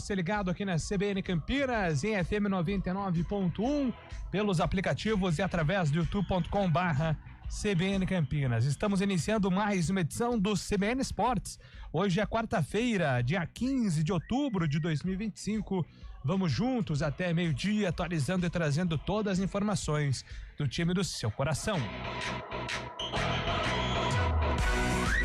você ligado aqui na CBN Campinas, em FM 99.1, pelos aplicativos e através do youtube.com/CBN Campinas. Estamos iniciando mais uma edição do CBN Esportes. Hoje é quarta-feira, dia 15 de outubro de 2025. Vamos juntos até meio-dia, atualizando e trazendo todas as informações do time do seu coração.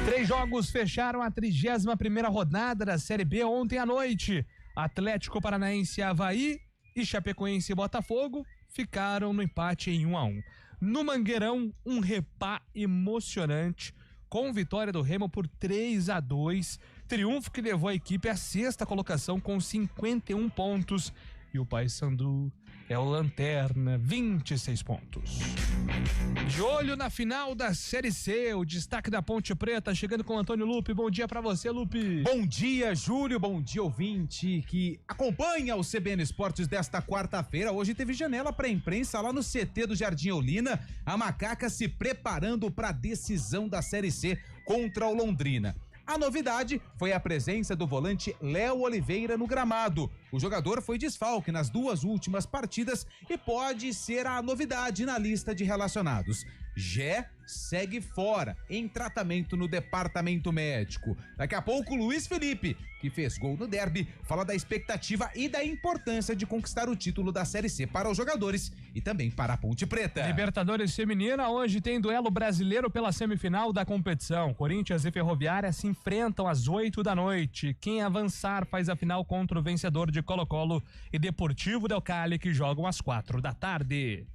3 jogos fecharam a 31ª rodada da Série B ontem à noite. Atlético Paranaense, Avaí e Chapecoense e Botafogo ficaram no empate em 1-1. No Mangueirão, um repá emocionante com vitória do Remo por 3-2. Triunfo que levou a equipe à 6ª colocação com 51 pontos. E o Paysandu é o lanterna, 26 pontos. De olho na final da Série C, o destaque da Ponte Preta chegando com o Antônio Lupe. Bom dia pra você, Lupe. Bom dia, Júlio. Bom dia, ouvinte que acompanha o CBN Esportes desta quarta-feira. Hoje teve janela pra imprensa lá no CT do Jardim Olina. A Macaca se preparando pra decisão da Série C contra o Londrina. A novidade foi a presença do volante Léo Oliveira no gramado. O jogador foi desfalque nas 2 últimas partidas e pode ser a novidade na lista de relacionados. Gé segue fora, em tratamento no departamento médico. Daqui a pouco, Luiz Felipe, que fez gol no derby, fala da expectativa e da importância de conquistar o título da Série C para os jogadores e também para a Ponte Preta. Libertadores Feminina, hoje tem duelo brasileiro pela semifinal da competição. Corinthians e Ferroviária se enfrentam às 8 da noite. Quem avançar faz a final contra o vencedor de Colo-Colo e Deportivo Del Cali, que jogam às 4 da tarde.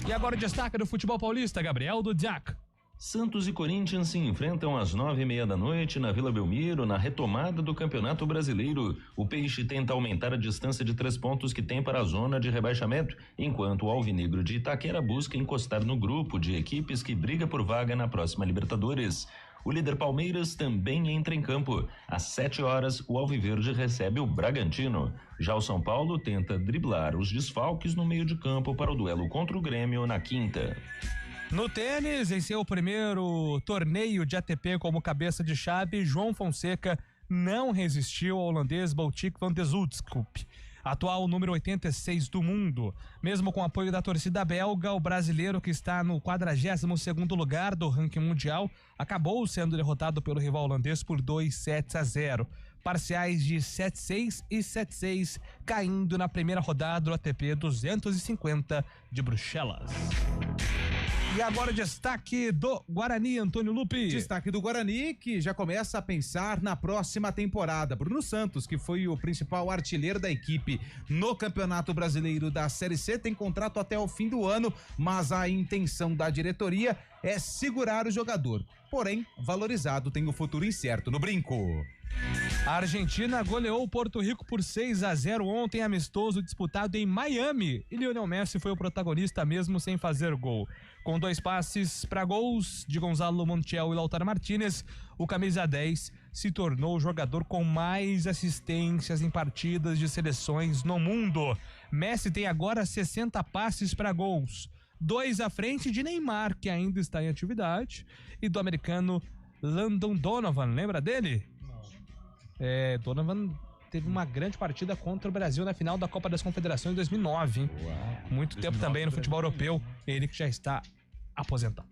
E agora o destaque do futebol paulista, Gabriel Dudiak. Santos e Corinthians se enfrentam às 9:30 da noite na Vila Belmiro, na retomada do Campeonato Brasileiro. O Peixe tenta aumentar a distância de 3 pontos que tem para a zona de rebaixamento, enquanto o Alvinegro de Itaquera busca encostar no grupo de equipes que briga por vaga na próxima Libertadores. O líder Palmeiras também entra em campo. Às 7 horas, o Alviverde recebe o Bragantino. Já o São Paulo tenta driblar os desfalques no meio de campo para o duelo contra o Grêmio na quinta. No tênis, em seu primeiro torneio de ATP como cabeça de chave, João Fonseca não resistiu ao holandês Botic van de Zundskop, atual número 86 do mundo. Mesmo com o apoio da torcida belga, o brasileiro, que está no 42º lugar do ranking mundial, acabou sendo derrotado pelo rival holandês por 2-0. Parciais de 7-6 e 7-6, caindo na primeira rodada do ATP 250 de Bruxelas. E agora o destaque do Guarani, Antônio Lupe. Destaque do Guarani, que já começa a pensar na próxima temporada. Bruno Santos, que foi o principal artilheiro da equipe no Campeonato Brasileiro da Série C, tem contrato até o fim do ano, mas a intenção da diretoria é segurar o jogador. Porém, valorizado tem o futuro incerto no brinco. A Argentina goleou o Porto Rico por 6-0 ontem, amistoso disputado em Miami, e Lionel Messi foi o protagonista mesmo sem fazer gol. Com 2 passes para gols de Gonzalo Montiel e Lautaro Martínez, o camisa 10 se tornou o jogador com mais assistências em partidas de seleções no mundo. Messi tem agora 60 passes para gols, 2 à frente de Neymar, que ainda está em atividade, e do americano Landon Donovan, lembra dele? Donovan teve uma grande partida contra o Brasil na final da Copa das Confederações em 2009, hein? Uau. Muito tempo também no futebol europeu, ele que já está aposentado.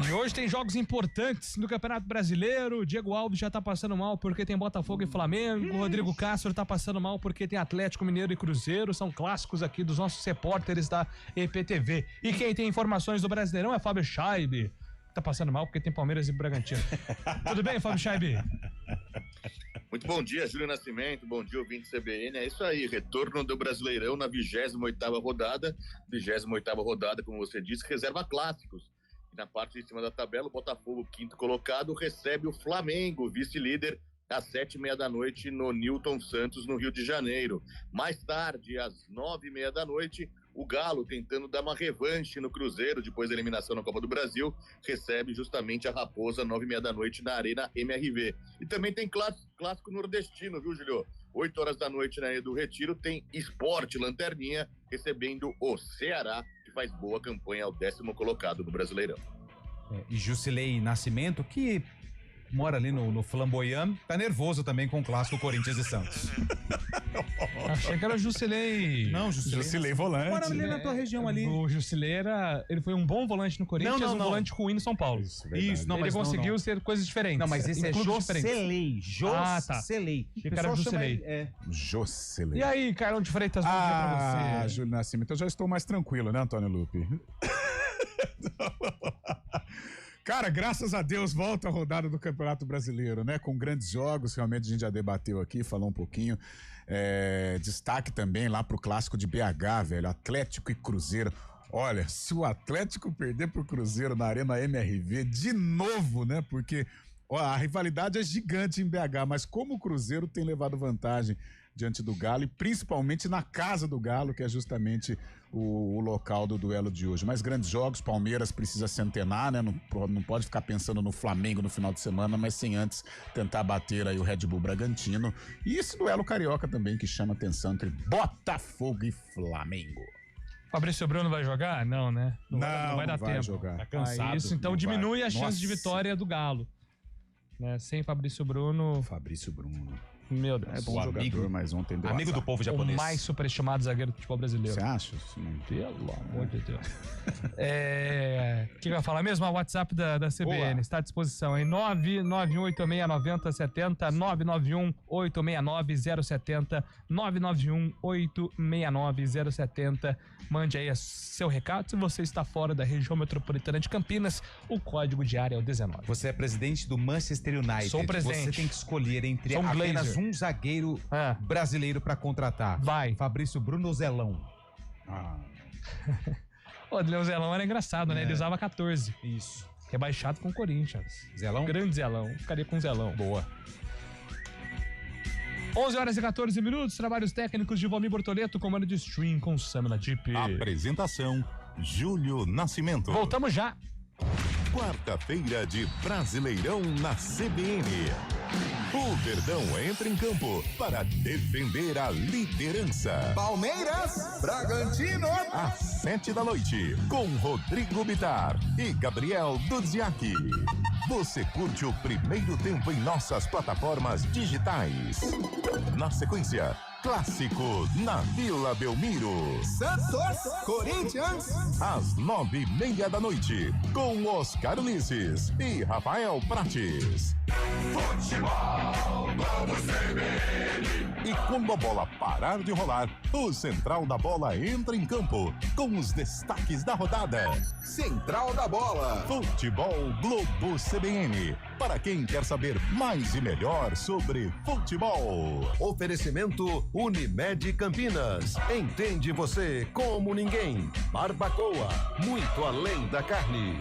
E hoje tem jogos importantes no Campeonato Brasileiro. Diego Alves já tá passando mal porque tem Botafogo e Flamengo. Rodrigo Castro tá passando mal porque tem Atlético Mineiro e Cruzeiro. São clássicos aqui dos nossos repórteres da EPTV. E quem tem informações do Brasileirão é Fábio Scheibe. Tá passando mal porque tem Palmeiras e Bragantino. Tudo bem, Fábio Scheibe? Muito bom dia, Júlio Nascimento, bom dia, ouvinte CBN. É isso aí, retorno do Brasileirão na 28ª rodada. 28ª rodada, como você disse, reserva clássicos. E na parte de cima da tabela, o Botafogo, 5º colocado, recebe o Flamengo, vice-líder, às 7:30 da noite no Newton Santos, no Rio de Janeiro. Mais tarde, às 9:30 da noite, o Galo, tentando dar uma revanche no Cruzeiro, depois da eliminação na Copa do Brasil, recebe justamente a Raposa, 9:30 da noite, na Arena MRV. E também tem clássico nordestino, viu, Julio? 8 horas da noite na Ilha do Retiro, tem Sport Lanterninha, recebendo o Ceará, que faz boa campanha ao 10º colocado do Brasileirão. E Jusilei Nascimento, que mora ali no Flamboyant, tá nervoso também com o clássico Corinthians e Santos. Achei que era o Jusilei. Não, Jusilei volante. Mora ali na tua região ali. O Jusilei ele foi um bom volante no Corinthians, Não. volante ruim no São Paulo. Isso, não, ele mas conseguiu ser coisas diferentes. Não, mas esse é Jocelei. Jocelei. Que cara Jusilei. Jocelei. E aí, Carlão de Freitas, bom dia pra você. Júlio Nascimento, eu já estou mais tranquilo, né, Antônio Lupe? Cara, graças a Deus, volta a rodada do Campeonato Brasileiro, né? Com grandes jogos, realmente a gente já debateu aqui, falou um pouquinho. Destaque também lá pro clássico de BH, velho, Atlético e Cruzeiro. Olha, se o Atlético perder pro Cruzeiro na Arena MRV, de novo, né? Porque a rivalidade é gigante em BH, mas como o Cruzeiro tem levado vantagem diante do Galo, e principalmente na casa do Galo, que é justamente o local do duelo de hoje. Mas grandes jogos, Palmeiras precisa se antenar, né? Não pode ficar pensando no Flamengo no final de semana, mas sem antes tentar bater aí o Red Bull Bragantino. E esse duelo carioca também que chama atenção entre Botafogo e Flamengo. Fabrício Bruno vai jogar? Não, né? Não vai dar tempo. Jogar. Tá cansado. Isso então diminui a chance de vitória do Galo. Né? Sem Fabrício Bruno. Meu Deus. É bom jogador, mas ontem deu amigo azar. do povo japonês. O mais superestimado zagueiro do futebol brasileiro. Você acha? Pelo amor de Deus. O que vai falar mesmo? O WhatsApp da CBN Boa. está à disposição em 991869070, 991869070, 991869070. Mande aí seu recado. Se você está fora da região metropolitana de Campinas, o código de área é o 19. Você é presidente do Manchester United. Sou presidente. Você tem que escolher entre Sou um apenas Glazer. um zagueiro brasileiro pra contratar. Vai. Fabrício Bruno ou Zelão? O Leão Zelão era engraçado, né? Ele usava 14. Isso. Rebaixado com o Corinthians. Zelão? Grande Zelão. Ficaria com Zelão. Boa. 11h14, trabalhos técnicos de Valmir Bortoleto, comando de stream com Samela Deep. Apresentação, Júlio Nascimento. Voltamos já. Quarta-feira de Brasileirão na CBN. O Verdão entra em campo para defender a liderança. Palmeiras, Bragantino. Às 7 da noite, com Rodrigo Bitar e Gabriel Dudziak. Você curte o primeiro tempo em nossas plataformas digitais. Na sequência, clássico na Vila Belmiro. Santos, Corinthians. Às 9:30 da noite, com Oscar Ulisses e Rafael Prates. E quando a bola parar de rolar, o Central da Bola entra em campo com os destaques da rodada. Central da Bola. Futebol Globo CBN. Para quem quer saber mais e melhor sobre futebol. Oferecimento Unimed Campinas. Entende você como ninguém. Barbacoa, muito além da carne.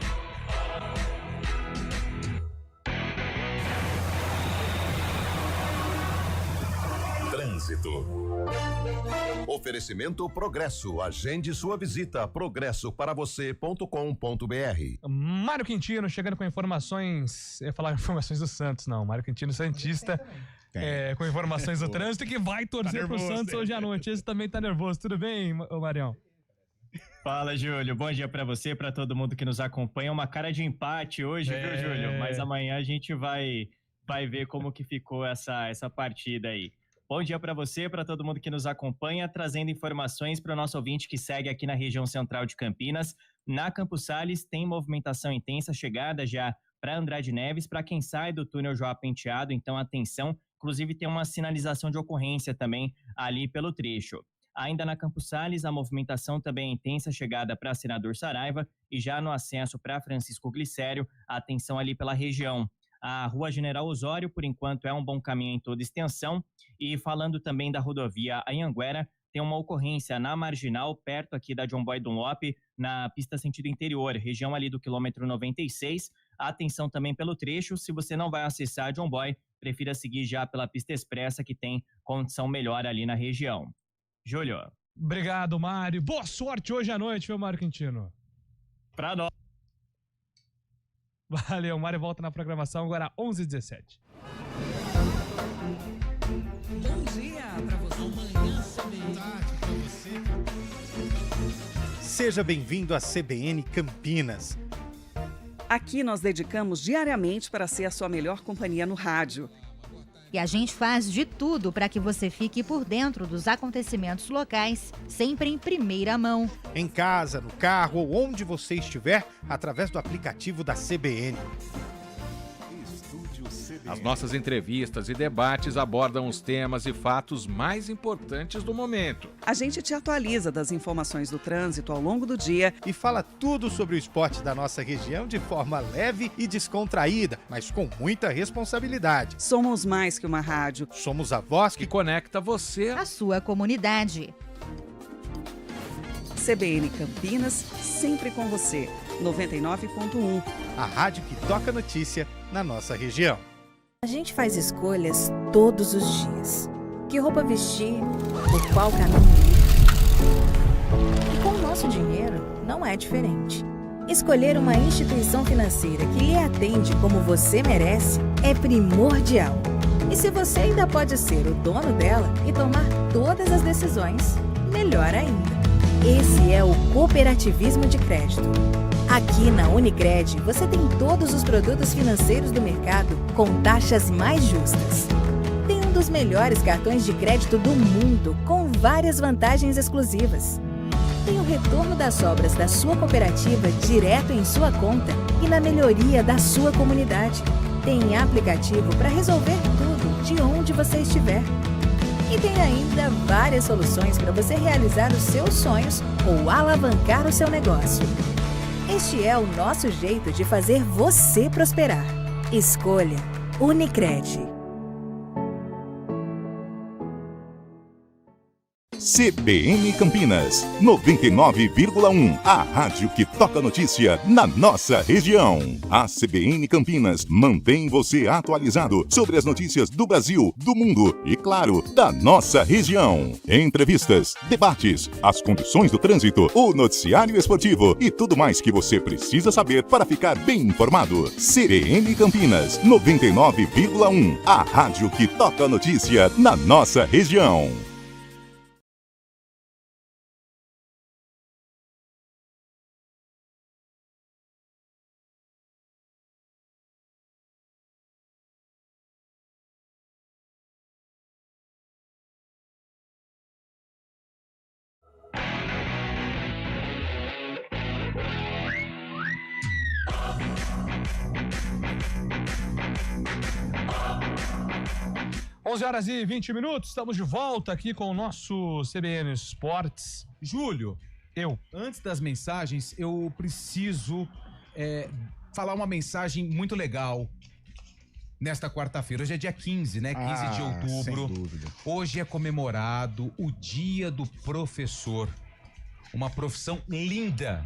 Trânsito. Oferecimento Progresso. Agende sua visita. progressoparavocê.com.br. Mário Quintino chegando com informações. Eu ia falar informações do Santos, não. Mário Quintino Santista. Com informações do trânsito que vai torcer pro Santos hoje à noite. Esse também tá nervoso. Tudo bem, Marião? Fala, Júlio. Bom dia pra você, pra todo mundo que nos acompanha. Uma cara de empate hoje, viu, Júlio? Mas amanhã a gente vai ver como que ficou essa partida aí. Bom dia para você, para todo mundo que nos acompanha, trazendo informações para o nosso ouvinte que segue aqui na região central de Campinas. Na Campos Sales tem movimentação intensa, chegada já para Andrade Neves, para quem sai do túnel João Penteado, então atenção, inclusive tem uma sinalização de ocorrência também ali pelo trecho. Ainda na Campos Sales, a movimentação também é intensa, chegada para Senador Saraiva e já no acesso para Francisco Glicério, atenção ali pela região. A Rua General Osório, por enquanto, é um bom caminho em toda extensão. E falando também da rodovia Anhanguera, tem uma ocorrência na Marginal, perto aqui da John Boy Dunlop, na pista sentido interior, região ali do quilômetro 96. Atenção também pelo trecho, se você não vai acessar a John Boy, prefira seguir já pela pista expressa, que tem condição melhor ali na região. Júlio. Obrigado, Mário. Boa sorte hoje à noite, viu, Mário Quintino? Pra nós. Valeu, o Mário volta na programação agora 11h17. Bom dia pra você. Amanhã tarde pra você. Seja bem-vindo à CBN Campinas. Aqui nós dedicamos diariamente para ser a sua melhor companhia no rádio. E a gente faz de tudo para que você fique por dentro dos acontecimentos locais, sempre em primeira mão. Em casa, no carro ou onde você estiver, através do aplicativo da CBN. As nossas entrevistas e debates abordam os temas e fatos mais importantes do momento. A gente te atualiza das informações do trânsito ao longo do dia e fala tudo sobre o esporte da nossa região de forma leve e descontraída, mas com muita responsabilidade. Somos mais que uma rádio. Somos a voz que conecta você à sua comunidade. CBN Campinas, sempre com você. 99.1. A rádio que toca notícia na nossa região. A gente faz escolhas todos os dias. Que roupa vestir, por qual caminho ir. E com o nosso dinheiro não é diferente. Escolher uma instituição financeira que lhe atende como você merece é primordial. E se você ainda pode ser o dono dela e tomar todas as decisões, melhor ainda. Esse é o cooperativismo de crédito. Aqui na Unicred, você tem todos os produtos financeiros do mercado com taxas mais justas. Tem um dos melhores cartões de crédito do mundo, com várias vantagens exclusivas. Tem o retorno das sobras da sua cooperativa direto em sua conta e na melhoria da sua comunidade. Tem aplicativo para resolver tudo de onde você estiver. E tem ainda várias soluções para você realizar os seus sonhos ou alavancar o seu negócio. Este é o nosso jeito de fazer você prosperar. Escolha Unicred. CBN Campinas, 99,1. A rádio que toca notícia na nossa região. A CBN Campinas mantém você atualizado sobre as notícias do Brasil, do mundo e, claro, da nossa região. Entrevistas, debates, as condições do trânsito, o noticiário esportivo e tudo mais que você precisa saber para ficar bem informado. CBN Campinas, 99,1. A rádio que toca notícia na nossa região. Horas e 20 minutos, estamos de volta aqui com o nosso CBN Esportes. Júlio, antes das mensagens, eu preciso falar uma mensagem muito legal nesta quarta-feira. Hoje é dia 15, né? 15 de outubro. Sem dúvida. Hoje é comemorado o Dia do Professor. Uma profissão linda.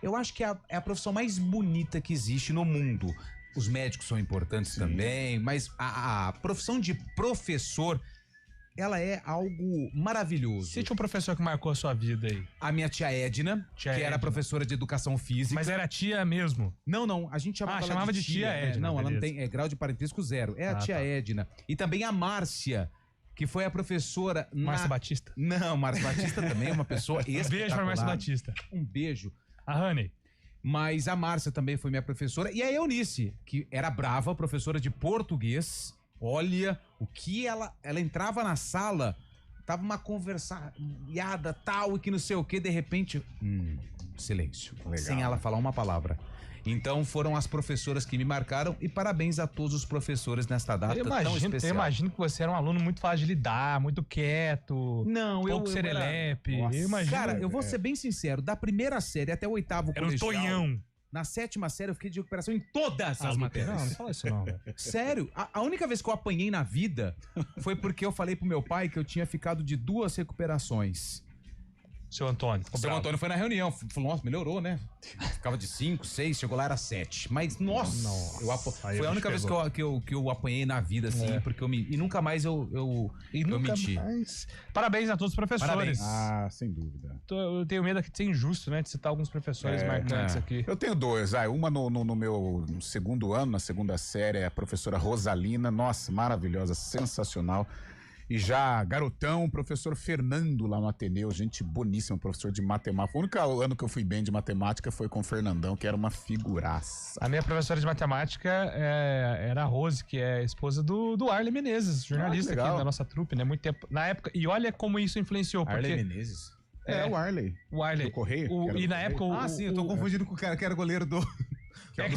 Eu acho que é a profissão mais bonita que existe no mundo. Os médicos são importantes também, mas a profissão de professor, ela é algo maravilhoso. Cite um professor que marcou a sua vida aí. A minha tia Edna, era professora de educação física. Mas era tia mesmo? Não, a gente chamava de tia Edna. Não, ela não tem grau de parentesco zero. É a tia Edna. E também a Márcia, que foi a professora... Márcia Batista? Não, Márcia Batista também é uma pessoa espetacular. Um beijo pra Márcia Batista. Um beijo. A Honey. Mas a Márcia também foi minha professora. E a Eunice, que era brava, professora de português. Olha, o que ela entrava na sala, tava uma conversada tal, e que não sei o que, de repente... silêncio. Legal. Sem ela falar uma palavra. Então foram as professoras que me marcaram e parabéns a todos os professores nesta data tão especial. Eu imagino que você era um aluno muito fácil de lidar, muito quieto, pouco serelepe. Cara, eu vou ser bem sincero, da primeira série até o oitavo colegial... Era um tonhão. Na sétima série eu fiquei de recuperação em todas as matérias. Não fala isso não, velho. Sério, a única vez que eu apanhei na vida foi porque eu falei pro meu pai que eu tinha ficado de 2 recuperações. Seu Antônio. O seu Antônio foi na reunião. Falou, nossa, melhorou, né? Ficava de 5, 6, chegou lá, era 7. Mas, nossa, foi a única vez que eu apanhei na vida, assim, porque e nunca mais eu menti. Parabéns a todos os professores. Parabéns. Sem dúvida. Eu tenho medo de ser injusto, né? De citar alguns professores marcantes aqui. Eu tenho 2. Uma no meu segundo ano, na segunda série, é a professora Rosalina. Nossa, maravilhosa, sensacional. E já garotão, professor Fernando lá no Ateneu, gente boníssima, professor de matemática. O único ano que eu fui bem de matemática foi com o Fernandão, que era uma figuraça. A minha professora de matemática era a Rose, que é a esposa do Arley Menezes, jornalista aqui da nossa trupe, né? Muito tempo. Na época, e olha como isso influenciou. Arley Menezes? O Arley. O Arley. Do Correio? E na época... sim, eu tô confundindo com o cara que era goleiro do... É que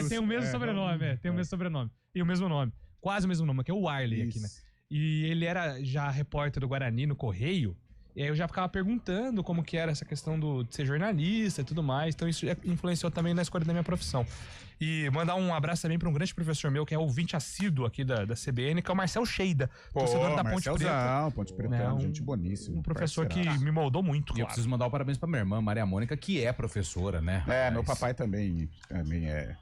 tem o mesmo sobrenome, tem o mesmo sobrenome. E o mesmo nome. Quase o mesmo nome, que é o Arley aqui, né? E ele era já repórter do Guarani no Correio, e aí eu já ficava perguntando como que era essa questão de ser jornalista e tudo mais, então isso influenciou também na escolha da minha profissão. E mandar um abraço também para um grande professor meu, que é ouvinte assíduo aqui da CBN, que é o Marcel Sheida, torcedor da Ponte Preta. Ponte Preta, gente boníssima. Um professor que me moldou muito, claro. E eu preciso mandar um parabéns pra minha irmã, Maria Mônica, que é professora, né? Meu papai também é...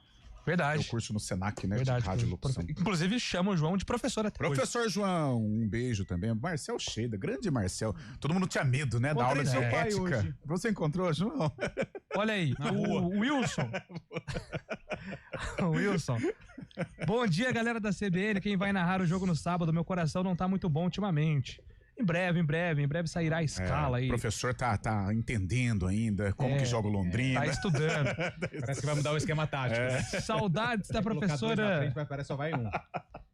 Verdade. Eu curso no Senac, né? Verdade. De rádio locução. Inclusive chama o João de professor até Professor hoje. João, um beijo também. Marcel Sheida, grande Marcel. Todo mundo tinha medo, né? Da aula de ética. Hoje. Você encontrou, João? Olha aí, o Wilson. O Wilson. Bom dia, galera da CBN. Quem vai narrar o jogo no sábado? Meu coração não tá muito bom ultimamente. Em breve sairá a escala aí. O professor tá entendendo ainda como que joga o Londrina. Tá estudando. Parece que vai mudar o esquema tático. Saudades da professora... Frente, parece só vai um.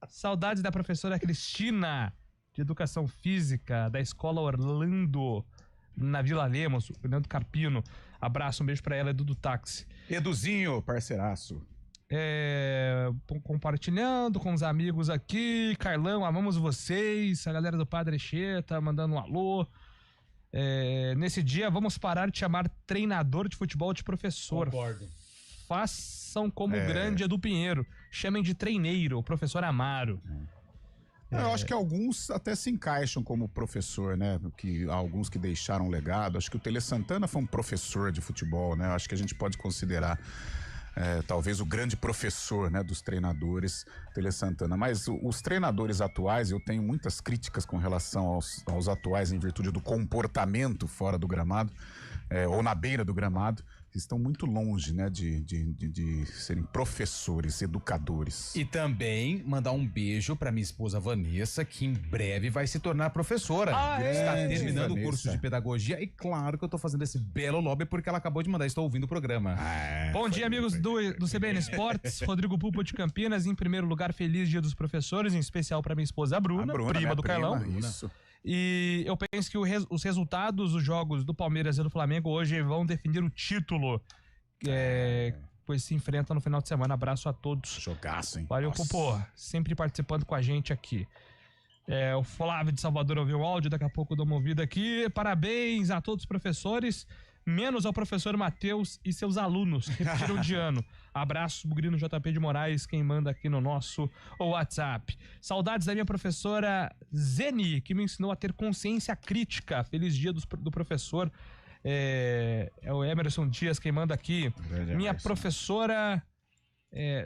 Saudades da professora Cristina, de Educação Física, da Escola Orlando, na Vila Lemos, Fernando Carpino. Abraço, um beijo pra ela, Edu do Táxi. Eduzinho, parceiraço. Compartilhando com os amigos aqui. Carlão, amamos vocês. A galera do Padre Cheta mandando um alô. Nesse dia, vamos parar de chamar treinador de futebol de professor. Concordo. Façam como o grande Edu Pinheiro. Chamem de treineiro, o professor Amaro. Eu acho que alguns até se encaixam como professor, né? Alguns que deixaram legado. Acho que o Tele Santana foi um professor de futebol, né? Acho que a gente pode considerar talvez o grande professor, né, dos treinadores, Tele Santana. Mas os treinadores atuais, eu tenho muitas críticas com relação aos atuais em virtude do comportamento fora do gramado, ou na beira do gramado, que estão muito longe, né, de serem professores, educadores. E também mandar um beijo pra minha esposa Vanessa, que em breve vai se tornar professora. Está terminando o curso de pedagogia e claro que eu tô fazendo esse belo lobby porque ela acabou de mandar, estou ouvindo o programa. Bom dia, amigos do CBN Esportes. Rodrigo Pulpo de Campinas, em primeiro lugar, feliz dia dos professores, em especial pra minha esposa a Bruna, prima do Carlão. Isso. E eu penso que os resultados dos jogos do Palmeiras e do Flamengo hoje vão definir o título, pois se enfrentam no final de semana. Abraço a todos. Jogaço, hein? Valeu, Popô, sempre participando com a gente aqui. O Flávio de Salvador ouviu o áudio, daqui a pouco eu dou uma ouvida aqui. Parabéns a todos os professores, menos ao professor Matheus e seus alunos, que repetiram de ano. Abraço, Bugrino JP de Moraes, quem manda aqui no nosso WhatsApp. Saudades da minha professora Zeni, que me ensinou a ter consciência crítica. Feliz dia do professor. É o Emerson Dias quem manda aqui. Minha professora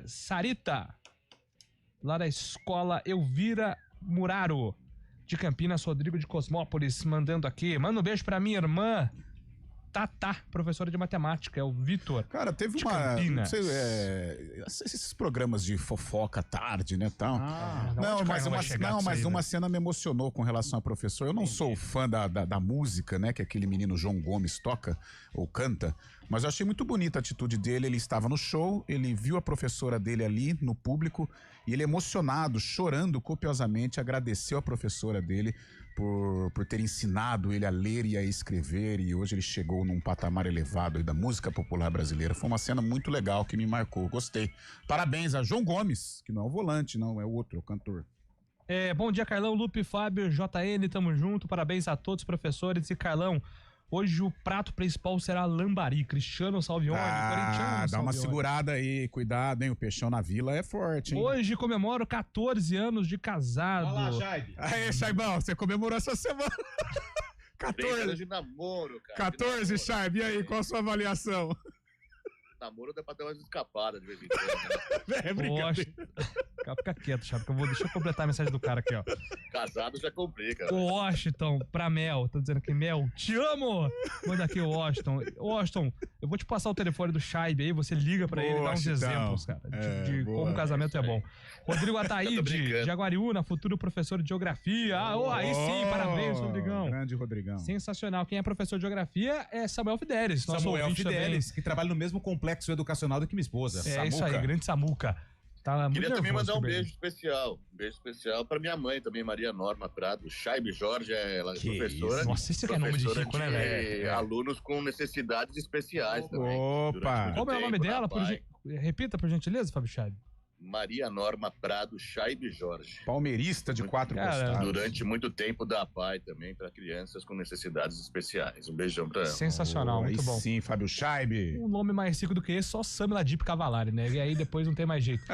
Sarita, lá da escola Elvira Muraro, de Campinas, Rodrigo de Cosmópolis, mandando aqui. Manda um beijo pra minha irmã Tatá, professora de matemática, é o Vitor. Cara, teve não sei, esses programas de fofoca à tarde, né, tal. Mas uma cena me emocionou com relação ao professor. Eu não sou fã da música, né, que aquele menino João Gomes toca ou canta, mas eu achei muito bonita a atitude dele. Ele estava no show, ele viu a professora dele ali no público e ele, emocionado, chorando copiosamente, agradeceu a professora dele por ter ensinado ele a ler e a escrever, e hoje ele chegou num patamar elevado aí da música popular brasileira. Foi uma cena muito legal que me marcou, gostei. Parabéns a João Gomes, que não é o volante, não, é o outro, é o cantor. Bom dia, Carlão, Lupe, Fábio, JN, tamo junto, parabéns a todos os professores. E Carlão, hoje o prato principal será lambari. Cristiano Salvione, corintiano. Dá uma segurada aí, cuidado, hein? O peixão na vila é forte, hein? Hoje comemoro 14 anos de casado. Olha lá, Jaime. Aê, Chaibão, você comemorou essa semana. 14 de namoro, cara. 14, Chaib, e aí, qual a sua avaliação? namoro dá pra dar umas escapadas de vez em quando. Né? É brincadeira. Fica quieto, Chape, que deixa eu completar a mensagem do cara aqui, ó. Casado já complica. O Washington, pra Mel, tô dizendo aqui, Mel, te amo! Manda aqui o Washington. Washington, eu vou te passar o telefone do Shaibe aí, você liga pra ele e dá uns exemplos, cara, de como o casamento é bom. Rodrigo Ataíde, Jaguariúna, futuro professor de geografia. Aí sim, parabéns, Rodrigão. Grande Rodrigão. Sensacional. Quem é professor de geografia é Samuel Fidelis. Samuel Fidelis, que trabalha no mesmo complexo educacional do que minha esposa. É Samuca. isso aí, grande Samuca. Tá Queria também mandar um beijo especial. Um beijo especial pra minha mãe também, Maria Norma Prado. Shaibe Jorge, ela é professora. Isso? Nossa, esse que é nome de rico, né, velho? Alunos com necessidades especiais também. Opa! Como é o nome dela? Repita, por gentileza, Fábio Shaibe. Maria Norma Prado Shaibe Jorge. Palmeirista de 4 costados. Durante muito tempo da PAI também para crianças com necessidades especiais. Um beijão pra ela. Sensacional, muito bom. Sim, Fábio Shaibe. Um nome mais rico do que esse, só Sami Ladip Cavalari, né? E aí depois não tem mais jeito.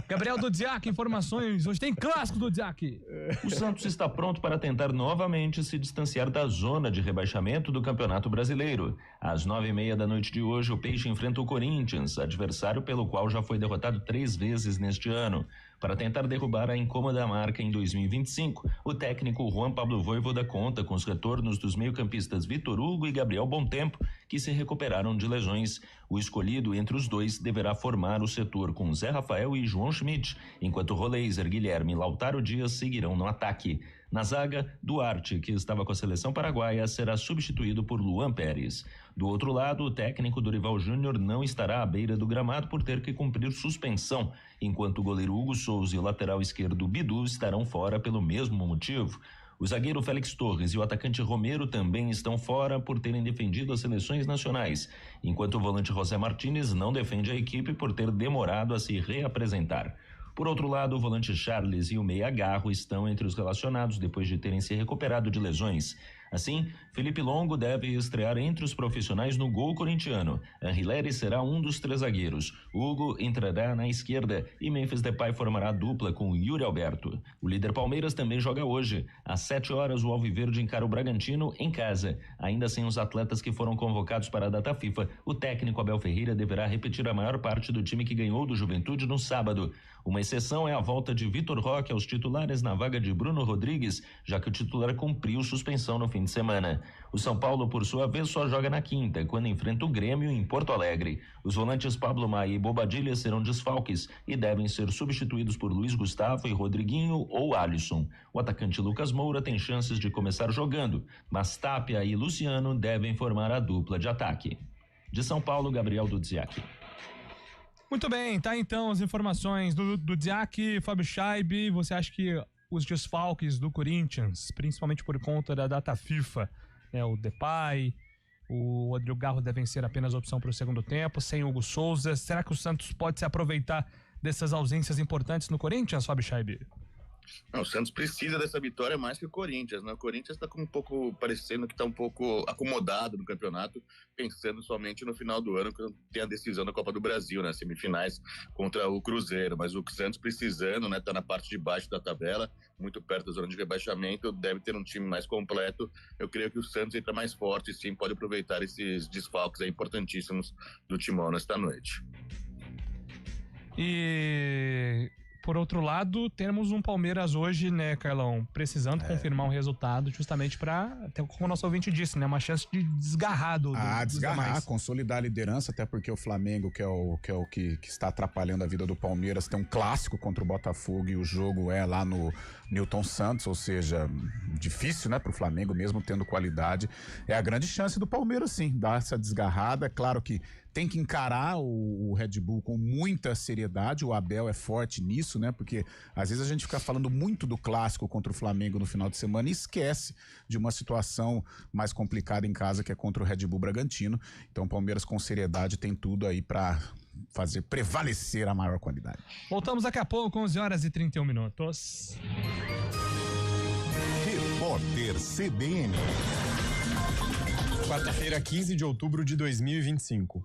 Gabriel Dudziak, informações. Hoje tem clássico do Dudziak. O Santos está pronto para tentar novamente se distanciar da zona de rebaixamento do Campeonato Brasileiro. Às 9h30 da noite de hoje, o Peixe enfrenta o Corinthians, adversário pelo qual já foi derrotado 3 vezes neste ano. Para tentar derrubar a incômoda marca em 2025, o técnico Juan Pablo Vojvoda conta com os retornos dos meio-campistas Vitor Hugo e Gabriel Bontempo, que se recuperaram de lesões. O escolhido entre os dois deverá formar o setor com Zé Rafael e João Schmidt, enquanto Roleiser, Guilherme e Lautaro Dias seguirão no ataque. Na zaga, Duarte, que estava com a seleção paraguaia, será substituído por Luan Pérez. Do outro lado, o técnico Dorival Júnior não estará à beira do gramado por ter que cumprir suspensão, enquanto o goleiro Hugo Souza e o lateral esquerdo Bidu estarão fora pelo mesmo motivo. O zagueiro Félix Torres e o atacante Romero também estão fora por terem defendido as seleções nacionais, enquanto o volante José Martínez não defende a equipe por ter demorado a se reapresentar. Por outro lado, o volante Charles e o meia Garro estão entre os relacionados depois de terem se recuperado de lesões. Assim, Felipe Longo deve estrear entre os profissionais no gol corintiano. Anrileri será um dos 3 zagueiros. Hugo entrará na esquerda e Memphis Depay formará a dupla com Yuri Alberto. O líder Palmeiras também joga hoje. Às 7h, o Alviverde encara o Bragantino em casa. Ainda sem os atletas que foram convocados para a data FIFA, o técnico Abel Ferreira deverá repetir a maior parte do time que ganhou do Juventude no sábado. Uma exceção é a volta de Vitor Roque aos titulares na vaga de Bruno Rodrigues, já que o titular cumpriu suspensão no fim de semana. O São Paulo, por sua vez, só joga na quinta, quando enfrenta o Grêmio em Porto Alegre. Os volantes Pablo Maia e Bobadilha serão desfalques e devem ser substituídos por Luiz Gustavo e Rodriguinho ou Alisson. O atacante Lucas Moura tem chances de começar jogando, mas Tapia e Luciano devem formar a dupla de ataque. De São Paulo, Gabriel Dudziak. Muito bem, tá então as informações do Dudziak, Fábio Shaibe. Você acha que os desfalques do Corinthians, principalmente por conta da data FIFA, o Depay, o Rodrigo Garro devem ser apenas opção para o segundo tempo, sem Hugo Souza? Será que o Santos pode se aproveitar dessas ausências importantes no Corinthians, Fábio Shaibe? Não, o Santos precisa dessa vitória mais que o Corinthians, né? O Corinthians está parecendo que está um pouco acomodado no campeonato, pensando somente no final do ano, quando tem a decisão da Copa do Brasil, né? Semifinais contra o Cruzeiro. Mas o Santos precisando, né? Tá na parte de baixo da tabela, muito perto da zona de rebaixamento, deve ter um time mais completo. Eu creio que o Santos entra mais forte, sim, pode aproveitar esses desfalques aí importantíssimos do Timão nesta noite. E por outro lado, temos um Palmeiras hoje, né, Carlão, precisando confirmar um resultado justamente para, até como o nosso ouvinte disse, né, uma chance de desgarrar desgarrar, consolidar a liderança, até porque o Flamengo, que é o que está atrapalhando a vida do Palmeiras, tem um clássico contra o Botafogo e o jogo é lá no Newton Santos, ou seja, difícil, né, pro Flamengo mesmo tendo qualidade. É a grande chance do Palmeiras, sim, dar essa desgarrada. É claro que tem que encarar o Red Bull com muita seriedade, o Abel é forte nisso, né, porque às vezes a gente fica falando muito do clássico contra o Flamengo no final de semana e esquece de uma situação mais complicada em casa, que é contra o Red Bull Bragantino. Então o Palmeiras com seriedade tem tudo aí para fazer prevalecer a maior qualidade. Voltamos daqui a pouco, 11h31. Repórter CBN. Quarta-feira, 15 de outubro de 2025.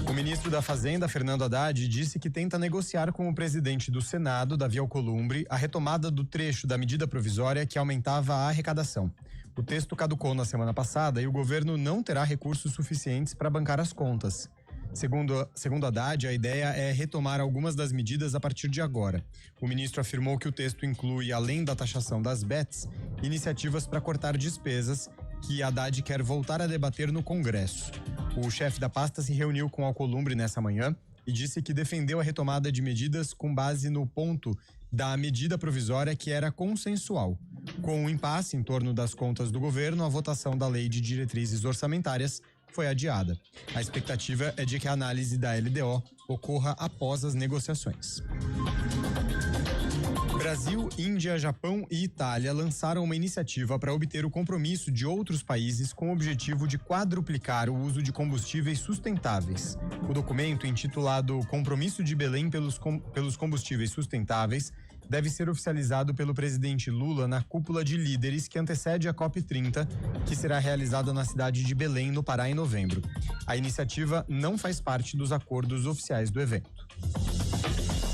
O ministro da Fazenda, Fernando Haddad, disse que tenta negociar com o presidente do Senado, Davi Alcolumbre, a retomada do trecho da medida provisória que aumentava a arrecadação. O texto caducou na semana passada e o governo não terá recursos suficientes para bancar as contas. Segundo Haddad, a ideia é retomar algumas das medidas a partir de agora. O ministro afirmou que o texto inclui, além da taxação das bets, iniciativas para cortar despesas que Haddad quer voltar a debater no Congresso. O chefe da pasta se reuniu com Alcolumbre nessa manhã e disse que defendeu a retomada de medidas com base no ponto da medida provisória que era consensual. Com um impasse em torno das contas do governo, a votação da Lei de Diretrizes Orçamentárias foi adiada. A expectativa é de que a análise da LDO ocorra após as negociações. Brasil, Índia, Japão e Itália lançaram uma iniciativa para obter o compromisso de outros países com o objetivo de quadruplicar o uso de combustíveis sustentáveis. O documento, intitulado Compromisso de Belém pelos Combustíveis Sustentáveis, deve ser oficializado pelo presidente Lula na cúpula de líderes que antecede a COP30, que será realizada na cidade de Belém, no Pará, em novembro. A iniciativa não faz parte dos acordos oficiais do evento.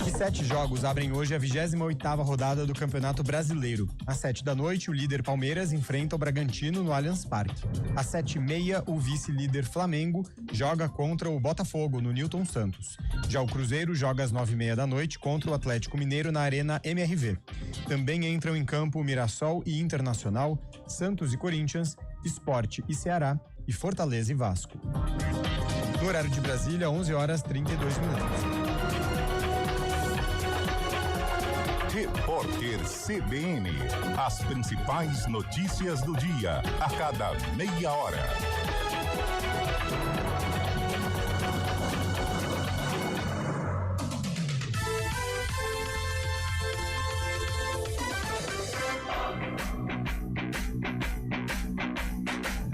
E 7 jogos abrem hoje a 28ª rodada do Campeonato Brasileiro. Às 7h, o líder Palmeiras enfrenta o Bragantino no Allianz Parque. Às 7h30, o vice-líder Flamengo joga contra o Botafogo, no Newton Santos. Já o Cruzeiro joga às 9h30 contra o Atlético Mineiro na Arena MRV. Também entram em campo Mirassol e Internacional, Santos e Corinthians, Sport e Ceará e Fortaleza e Vasco. No horário de Brasília, 11h32. Repórter CBN. As principais notícias do dia, a cada meia hora.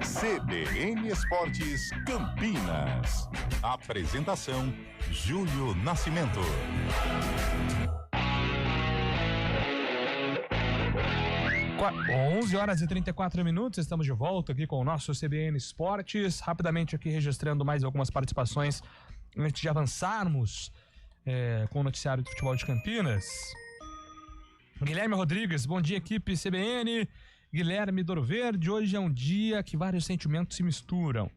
CBN Esportes Campinas. Apresentação: Júlio Nascimento. 11h34, estamos de volta aqui com o nosso CBN Esportes. Rapidamente aqui registrando mais algumas participações antes de avançarmos com o noticiário do futebol de Campinas. Guilherme Rodrigues, bom dia, equipe CBN. Guilherme Douro Verde, hoje é um dia que vários sentimentos se misturam.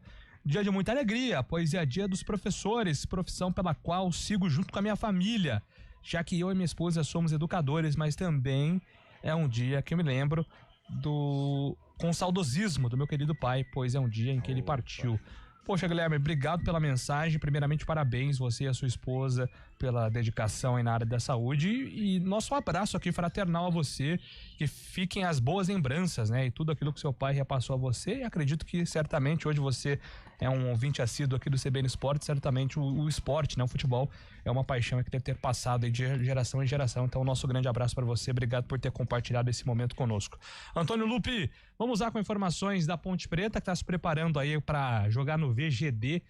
Dia de muita alegria, pois é dia dos professores, profissão pela qual sigo junto com a minha família, já que eu e minha esposa somos educadores, mas também é um dia que eu me lembro com saudosismo do meu querido pai, pois é um dia em que ele partiu. Poxa, Guilherme, obrigado pela mensagem. Primeiramente, parabéns você e a sua esposa pela dedicação aí na área da saúde e nosso abraço aqui fraternal a você, que fiquem as boas lembranças, né? E tudo aquilo que seu pai repassou a você, e acredito que certamente hoje você é um ouvinte assíduo aqui do CBN Esporte, certamente o esporte, né? O futebol é uma paixão que deve ter passado aí de geração em geração, então nosso grande abraço para você, obrigado por ter compartilhado esse momento conosco. Antônio Lupi, vamos lá com informações da Ponte Preta, que está se preparando aí para jogar no VGD,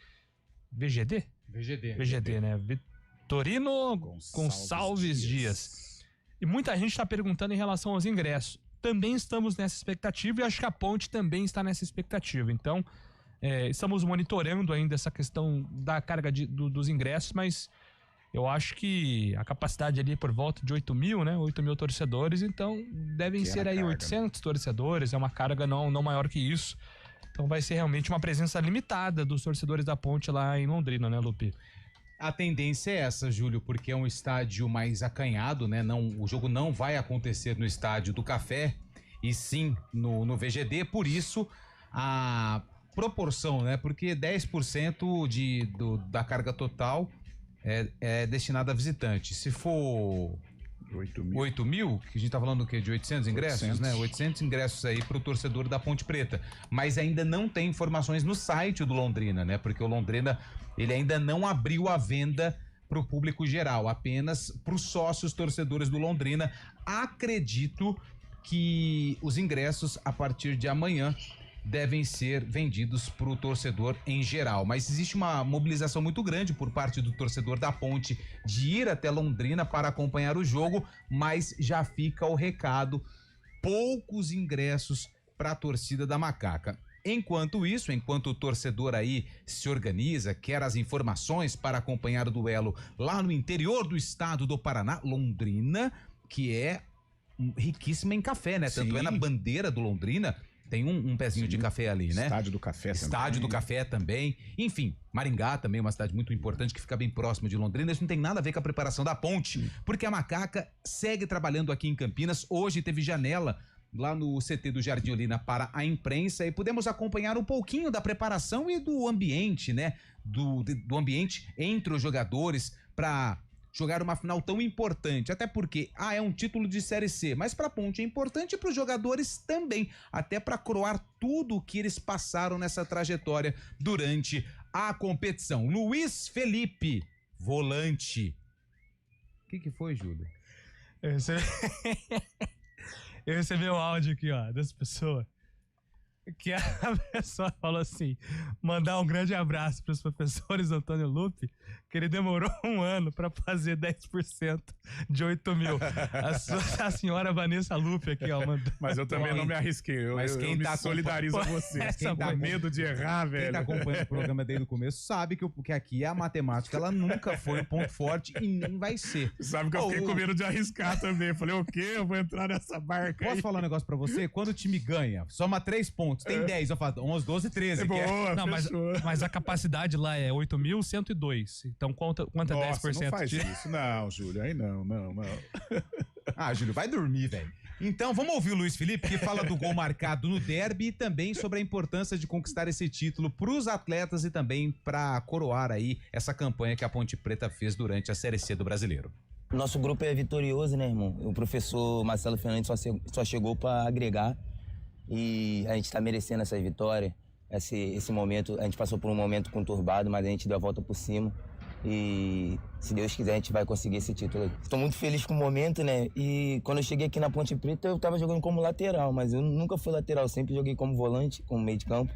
né? Vitorino Gonçalves Dias. E muita gente está perguntando em relação aos ingressos. Também estamos nessa expectativa e acho que a Ponte também está nessa expectativa. Então, estamos monitorando ainda essa questão da carga dos ingressos, mas eu acho que a capacidade ali é por volta de 8 mil, né? 8 mil torcedores, então devem ser aí 800 torcedores, é uma carga não maior que isso. Então vai ser realmente uma presença limitada dos torcedores da Ponte lá em Londrina, né, Lupi? A tendência é essa, Júlio, porque é um estádio mais acanhado, né? O jogo não vai acontecer no estádio do Café, e sim no VGD, por isso a proporção, né? Porque 10% da carga total é destinada a visitante. Se for 8 mil, que a gente tá falando do quê? De 800 ingressos, 800. Né? 800 ingressos aí pro torcedor da Ponte Preta. Mas ainda não tem informações no site do Londrina, né? Porque o Londrina, ele ainda não abriu a venda pro público geral, apenas pros sócios torcedores do Londrina. Acredito que os ingressos, a partir de amanhã, devem ser vendidos para o torcedor em geral, mas existe uma mobilização muito grande por parte do torcedor da Ponte de ir até Londrina para acompanhar o jogo, mas já fica o recado, poucos ingressos para a torcida da Macaca. Enquanto isso, enquanto o torcedor aí se organiza, quer as informações para acompanhar o duelo lá no interior do estado do Paraná, Londrina, que é riquíssima em café, né? Tanto é na bandeira do Londrina, tem um pezinho de café ali, né? Estádio do Café também. Estádio do Café também. Enfim, Maringá também é uma cidade muito importante que fica bem próximo de Londrina. Isso não tem nada a ver com a preparação da ponte, porque a Macaca segue trabalhando aqui em Campinas. Hoje teve janela lá no CT do Jardim Olina para a imprensa e pudemos acompanhar um pouquinho da preparação e do ambiente, né? Do ambiente entre os jogadores para jogar uma final tão importante, até porque é um título de Série C, mas para a Ponte é importante e para os jogadores também, até para coroar tudo o que eles passaram nessa trajetória durante a competição. Luiz Felipe, volante. O que foi, Júlio? Eu recebi um áudio aqui, ó, dessa pessoa, que a pessoa falou assim, mandar um grande abraço para os professores Antônio Lupe, que ele demorou 1 ano para fazer 10% de 8 mil. A senhora Vanessa Lupe aqui, ó, mandou. Mas eu também não me arrisquei. Mas quem me solidarizo a você. Quem tá medo de errar, velho. Quem tá acompanhando o programa desde o começo sabe que aqui a matemática, ela nunca foi um ponto forte e nem vai ser. Sabe que eu fiquei com medo de arriscar também. Falei, o quê? Eu vou entrar nessa barca. Posso falar um negócio pra você? Quando o time ganha, soma 3 pontos, tem 10, eu falo 11, 12, 13. Boa, não, mas a capacidade lá é 8.102. Então quanto é 10%? Não faz isso, não, Júlio. Aí não. Júlio, vai dormir, velho. Então, vamos ouvir o Luiz Felipe, que fala do gol marcado no derby e também sobre a importância de conquistar esse título pros atletas e também pra coroar aí essa campanha que a Ponte Preta fez durante a Série C do Brasileiro. Nosso grupo é vitorioso, né, irmão? O professor Marcelo Fernandes só chegou pra agregar e a gente tá merecendo essa vitória. Esse momento, a gente passou por um momento conturbado, mas a gente deu a volta por cima. E se Deus quiser a gente vai conseguir esse título aí. Estou muito feliz com o momento, né? E quando eu cheguei aqui na Ponte Preta eu estava jogando como lateral, mas eu nunca fui lateral, sempre joguei como volante, como meio de campo.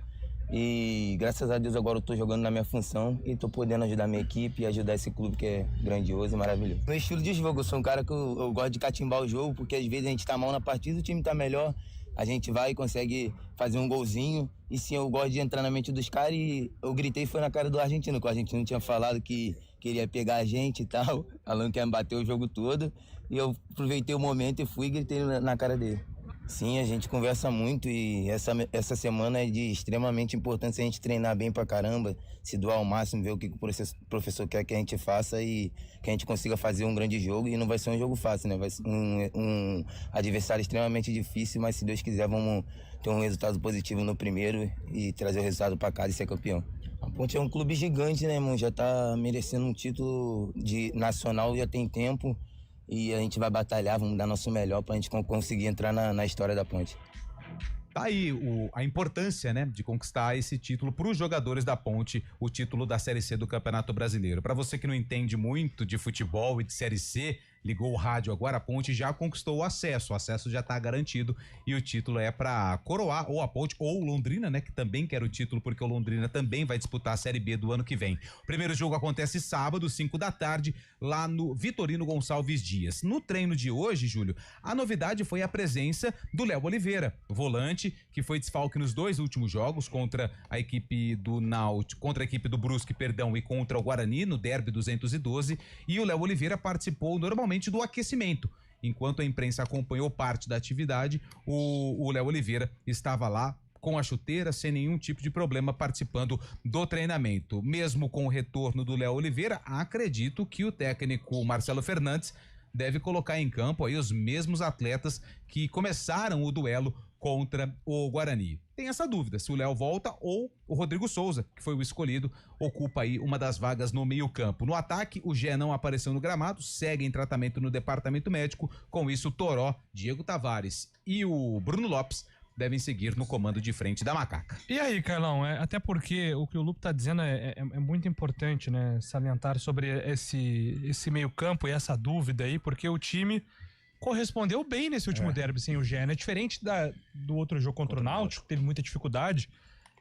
E graças a Deus agora eu estou jogando na minha função e estou podendo ajudar a minha equipe e ajudar esse clube que é grandioso e maravilhoso. Meu estilo de jogo, eu sou um cara que eu gosto de catimbar o jogo, porque às vezes a gente tá mal na partida, o time tá melhor, a gente vai e consegue fazer um golzinho. E sim, eu gosto de entrar na mente dos caras e eu gritei foi na cara do argentino, que o argentino tinha falado que queria pegar a gente e tal, falando que ia me bater o jogo todo. E eu aproveitei o momento e fui e gritei na cara dele. Sim, a gente conversa muito e essa semana é de extremamente importância a gente treinar bem pra caramba, se doar ao máximo, ver o que o professor quer que a gente faça e que a gente consiga fazer um grande jogo. E não vai ser um jogo fácil, né? Vai ser um adversário extremamente difícil, mas se Deus quiser vamos ter um resultado positivo no primeiro e trazer o resultado pra casa e ser campeão. A Ponte é um clube gigante, né, irmão? Já tá merecendo um título de nacional, já tem tempo. E a gente vai batalhar, vamos dar nosso melhor pra gente conseguir entrar na história da Ponte. Tá aí a importância, né, de conquistar esse título para os jogadores da Ponte, o título da Série C do Campeonato Brasileiro. Para você que não entende muito de futebol e de Série C, ligou o rádio agora, a Ponte já conquistou o acesso já tá garantido e o título é para coroar ou a Ponte ou o Londrina, né, que também quer o título porque o Londrina também vai disputar a Série B do ano que vem. O primeiro jogo acontece sábado, 5 da tarde, lá no Vitorino Gonçalves Dias. No treino de hoje, Júlio, a novidade foi a presença do Léo Oliveira, volante, que foi desfalque nos 2 últimos jogos contra a equipe do Náutico, contra a equipe do Brusque, e contra o Guarani no Derby 212, e o Léo Oliveira participou normalmente do aquecimento. Enquanto a imprensa acompanhou parte da atividade, o Léo Oliveira estava lá com a chuteira, sem nenhum tipo de problema, participando do treinamento. Mesmo com o retorno do Léo Oliveira, acredito que o técnico Marcelo Fernandes deve colocar em campo aí os mesmos atletas que começaram o duelo contra o Guarani. Tem essa dúvida, se o Léo volta ou o Rodrigo Souza, que foi o escolhido, ocupa aí uma das vagas no meio-campo. No ataque, o Gé não apareceu no gramado, segue em tratamento no departamento médico. Com isso, o Toró, Diego Tavares e o Bruno Lopes devem seguir no comando de frente da Macaca. E aí, Carlão, até porque o que o Lupe tá dizendo é muito importante, né, salientar sobre esse meio-campo e essa dúvida aí, porque o time correspondeu bem nesse último derby sem o Gé, né? Diferente do outro jogo contra o Náutico, que teve muita dificuldade.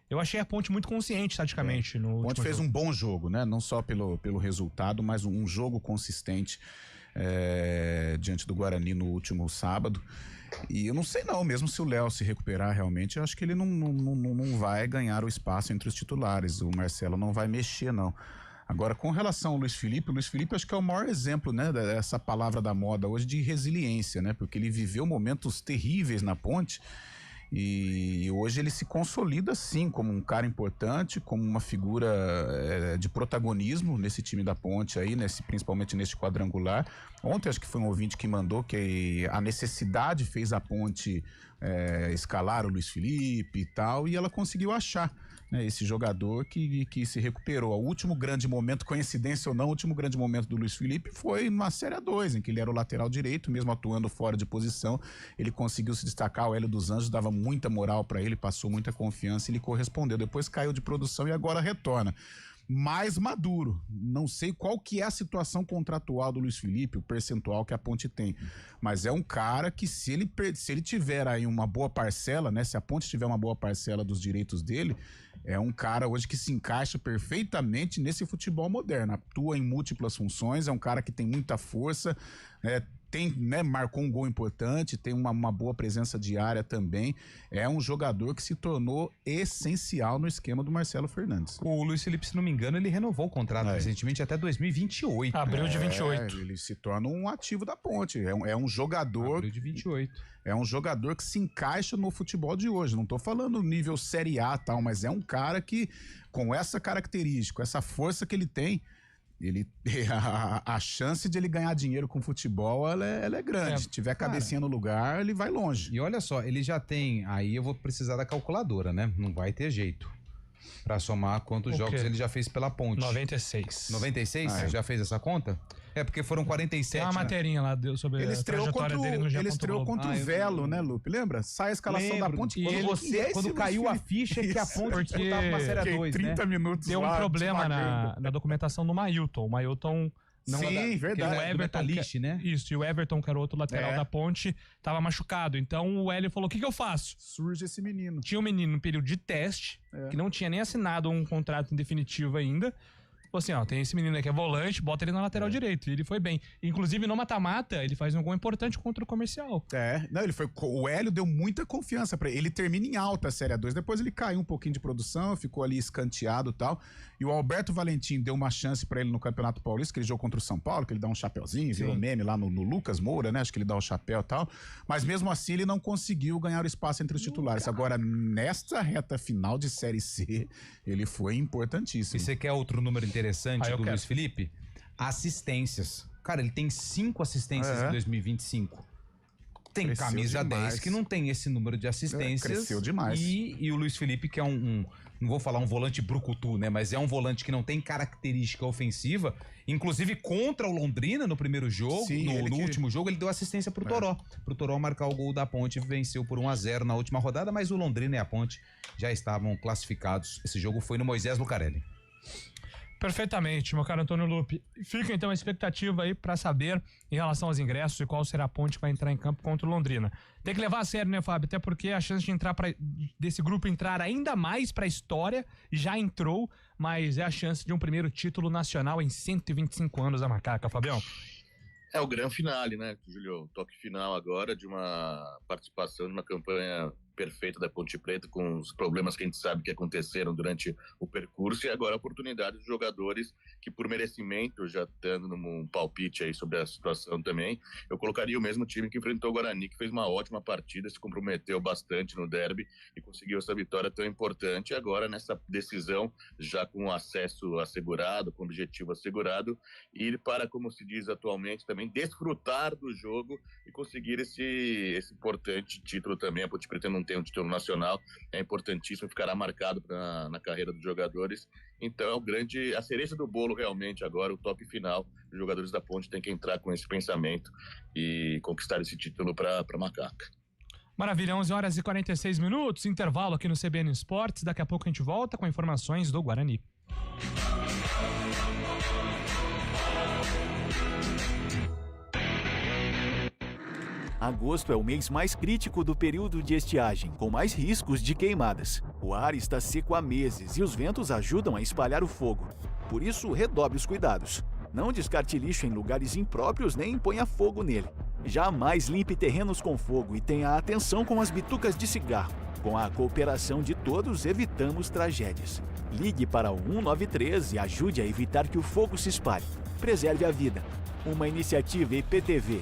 Eu achei a Ponte muito consciente taticamente. No Ponte fez um bom jogo, né? Não só pelo resultado, mas um jogo consistente diante do Guarani no último sábado. E eu não sei não, mesmo se o Léo se recuperar realmente, eu acho que ele não vai ganhar o espaço entre os titulares. O Marcelo não vai mexer, não. Agora, com relação ao Luiz Felipe acho que é o maior exemplo, né, dessa palavra da moda hoje de resiliência, né, porque ele viveu momentos terríveis na Ponte E hoje ele se consolida sim como um cara importante, como uma figura de protagonismo nesse time da Ponte aí, principalmente nesse quadrangular. Ontem acho que foi um ouvinte que mandou que a necessidade fez a Ponte escalar o Luiz Felipe e tal, e ela conseguiu achar, né, esse jogador que se recuperou. O último grande momento, coincidência ou não, o último grande momento do Luiz Felipe foi na Série A2, em que ele era o lateral direito, mesmo atuando fora de posição, ele conseguiu se destacar. O Hélio dos Anjos dava muita moral para ele, passou muita confiança, ele correspondeu. Depois caiu de produção e agora retorna. Mais maduro. Não sei qual que é a situação contratual do Luiz Felipe, o percentual que a Ponte tem, mas é um cara que se ele tiver aí uma boa parcela, né, se a Ponte tiver uma boa parcela dos direitos dele, é um cara hoje que se encaixa perfeitamente nesse futebol moderno, atua em múltiplas funções, é um cara que tem muita força, marcou um gol importante, tem uma boa presença diária também, é um jogador que se tornou essencial no esquema do Marcelo Fernandes. O Luiz Felipe, se não me engano, ele renovou o contrato recentemente até 2028. Abril de 28. Ele se torna um ativo da Ponte, é um jogador... Abril de 28. É um jogador que se encaixa no futebol de hoje, não tô falando nível Série A e tal, mas é um cara que, com essa característica, essa força que ele tem, a chance de ele ganhar dinheiro com futebol, ela é grande. Se tiver cabecinha no lugar, ele vai longe. E olha só, ele já tem, aí eu vou precisar da calculadora, né? Não vai ter jeito pra somar quantos jogos ele já fez pela Ponte. 96. 96? Você já fez essa conta? É porque foram 47. Tem uma materinha lá sobre ele a trajetória dele no Japão. Ele estreou contra o Velo, né, Lupe? Lembra? Sai a escalação da Ponte. Quando caiu a ficha que a Ponte disputava uma Série A2, 30 minutos deu um problema na documentação do Mailton. O Mailton... verdade. O Everton, né? Isso, e o Everton, que era o outro lateral da Ponte, tava machucado. Então o Hélio falou, o que eu faço? Surge esse menino. Tinha um menino no período de teste, que não tinha nem assinado um contrato em definitivo ainda. Falou assim, tem esse menino aí que é volante, bota ele na lateral direito. E ele foi bem. Inclusive, no mata-mata, ele faz um gol importante contra o Comercial. O Hélio deu muita confiança pra ele. Ele termina em alta a Série A2. Depois ele caiu um pouquinho de produção, ficou ali escanteado e tal. E o Alberto Valentim deu uma chance pra ele no Campeonato Paulista, que ele jogou contra o São Paulo, que ele dá um chapeuzinho, virou meme lá no Lucas Moura, né? Acho que ele dá o chapéu e tal. Mas mesmo assim, ele não conseguiu ganhar o espaço entre os titulares. Agora, nesta reta final de Série C, ele foi importantíssimo. E você quer outro número interessante do Luiz Felipe? Assistências. Cara, ele tem 5 assistências em 2025. Tem cresceu camisa demais. 10 que não tem esse número de assistências. Cresceu demais. E o Luiz Felipe, que é não vou falar um volante brucutu, né? Mas é um volante que não tem característica ofensiva. Inclusive contra o Londrina no primeiro jogo, no último jogo, ele deu assistência pro Toró. Pro Toró marcar o gol da Ponte, venceu por 1-0 na última rodada, mas o Londrina e a Ponte já estavam classificados. Esse jogo foi no Moisés Lucarelli. Perfeitamente, meu caro Antônio Lupe. Fica então a expectativa aí pra saber em relação aos ingressos e qual será a Ponte que vai entrar em campo contra o Londrina. Tem que levar a sério, né, Fábio? Até porque a chance de desse grupo entrar ainda mais pra história já entrou, mas é a chance de um primeiro título nacional em 125 anos da Macaca, Fabião. É o grande finale, né, Júlio? O toque final agora de uma participação de uma campanha perfeita da Ponte Preta, com os problemas que a gente sabe que aconteceram durante o percurso, e agora a oportunidade dos jogadores que, por merecimento, já dando num palpite aí sobre a situação também, eu colocaria o mesmo time que enfrentou o Guarani, que fez uma ótima partida, se comprometeu bastante no derby e conseguiu essa vitória tão importante. E agora, nessa decisão, já com o acesso assegurado, com o objetivo assegurado, ir para, como se diz atualmente, também desfrutar do jogo e conseguir esse importante título também. A Ponte Preta não tem um título nacional, é importantíssimo, ficará marcado na carreira dos jogadores. Então é a cereja do bolo realmente agora, o toque final. Os jogadores da Ponte têm que entrar com esse pensamento e conquistar esse título para Macaca. Maravilha, 11h46, intervalo aqui no CBN Esportes. Daqui a pouco a gente volta com informações do Guarani. Agosto é o mês mais crítico do período de estiagem, com mais riscos de queimadas. O ar está seco há meses e os ventos ajudam a espalhar o fogo. Por isso, redobre os cuidados. Não descarte lixo em lugares impróprios nem ponha fogo nele. Jamais limpe terrenos com fogo e tenha atenção com as bitucas de cigarro. Com a cooperação de todos, evitamos tragédias. Ligue para o 193 e ajude a evitar que o fogo se espalhe. Preserve a vida. Uma iniciativa IPTV.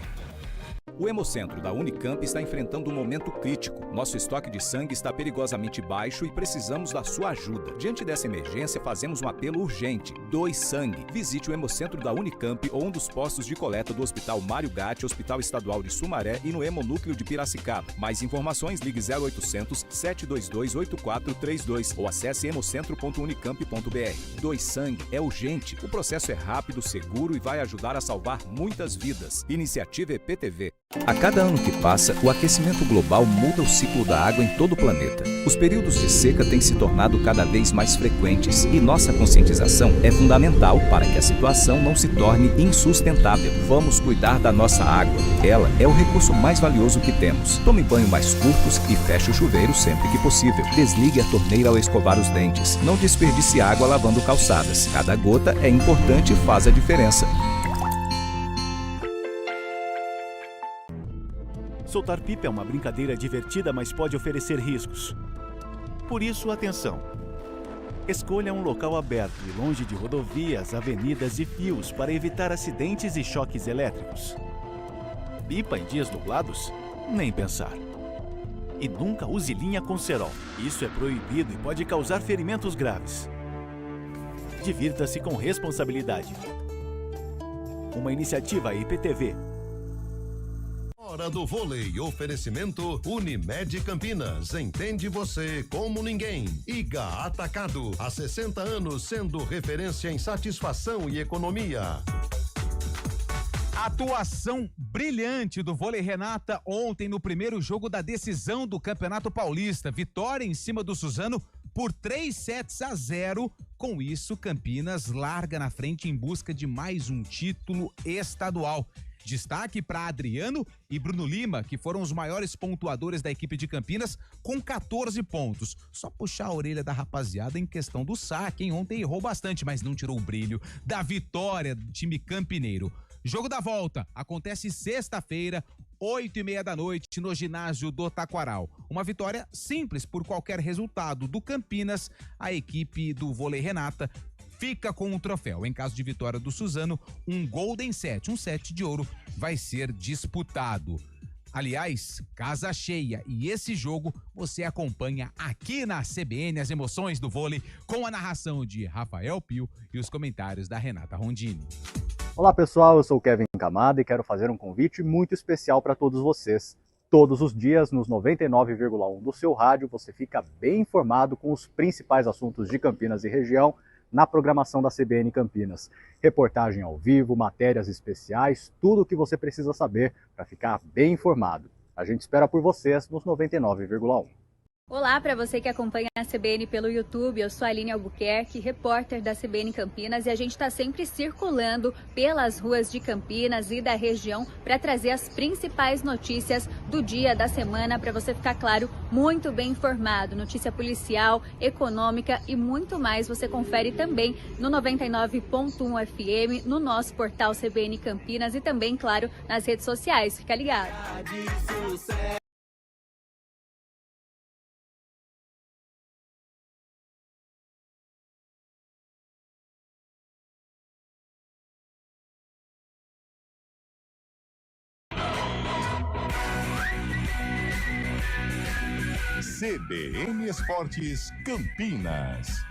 O Hemocentro da Unicamp está enfrentando um momento crítico. Nosso estoque de sangue está perigosamente baixo e precisamos da sua ajuda. Diante dessa emergência, fazemos um apelo urgente. Doe sangue. Visite o Hemocentro da Unicamp ou um dos postos de coleta do Hospital Mário Gatti, Hospital Estadual de Sumaré e no Hemonúcleo de Piracicaba. Mais informações, ligue 0800 722 8432 ou acesse hemocentro.unicamp.br. Doe sangue é urgente. O processo é rápido, seguro e vai ajudar a salvar muitas vidas. Iniciativa EPTV. A cada ano que passa, o aquecimento global muda o ciclo da água em todo o planeta. Os períodos de seca têm se tornado cada vez mais frequentes e nossa conscientização é fundamental para que a situação não se torne insustentável. Vamos cuidar da nossa água. Ela é o recurso mais valioso que temos. Tome banho mais curtos e feche o chuveiro sempre que possível. Desligue a torneira ao escovar os dentes. Não desperdice água lavando calçadas. Cada gota é importante e faz a diferença. Soltar pipa é uma brincadeira divertida, mas pode oferecer riscos. Por isso, atenção. Escolha um local aberto e longe de rodovias, avenidas e fios para evitar acidentes e choques elétricos. Pipa em dias nublados? Nem pensar. E nunca use linha com cerol. Isso é proibido e pode causar ferimentos graves. Divirta-se com responsabilidade. Uma iniciativa IPTV. Hora do vôlei, oferecimento Unimed Campinas, entende você como ninguém. Iga Atacado, há 60 anos sendo referência em satisfação e economia. Atuação brilhante do vôlei Renata ontem no primeiro jogo da decisão do Campeonato Paulista. Vitória em cima do Suzano por 3-0. Com isso, Campinas larga na frente em busca de mais um título estadual. Destaque para Adriano e Bruno Lima, que foram os maiores pontuadores da equipe de Campinas, com 14 pontos. Só puxar a orelha da rapaziada em questão do saque, hein? Ontem errou bastante, mas não tirou o brilho da vitória do time campineiro. Jogo da volta acontece sexta-feira, 8h30 da noite, no ginásio do Taquaral. Uma vitória simples por qualquer resultado do Campinas. A equipe do vôlei Renata fica com o troféu. Em caso de vitória do Suzano, um Golden Set, um set de ouro, vai ser disputado. Aliás, casa cheia, e esse jogo você acompanha aqui na CBN, as emoções do vôlei, com a narração de Rafael Pio e os comentários da Renata Rondini. Olá pessoal, eu sou o Kevin Camada e quero fazer um convite muito especial para todos vocês. Todos os dias, nos 99,1 do seu rádio, você fica bem informado com os principais assuntos de Campinas e região, na programação da CBN Campinas. Reportagem ao vivo, matérias especiais, tudo o que você precisa saber para ficar bem informado. A gente espera por vocês nos 99,1. Olá para você que acompanha a CBN pelo YouTube, eu sou a Aline Albuquerque, repórter da CBN Campinas, e a gente está sempre circulando pelas ruas de Campinas e da região para trazer as principais notícias do dia, da semana, para você ficar, claro, muito bem informado. Notícia policial, econômica e muito mais você confere também no 99.1 FM, no nosso portal CBN Campinas e também, claro, nas redes sociais. Fica ligado. CBN Esportes Campinas.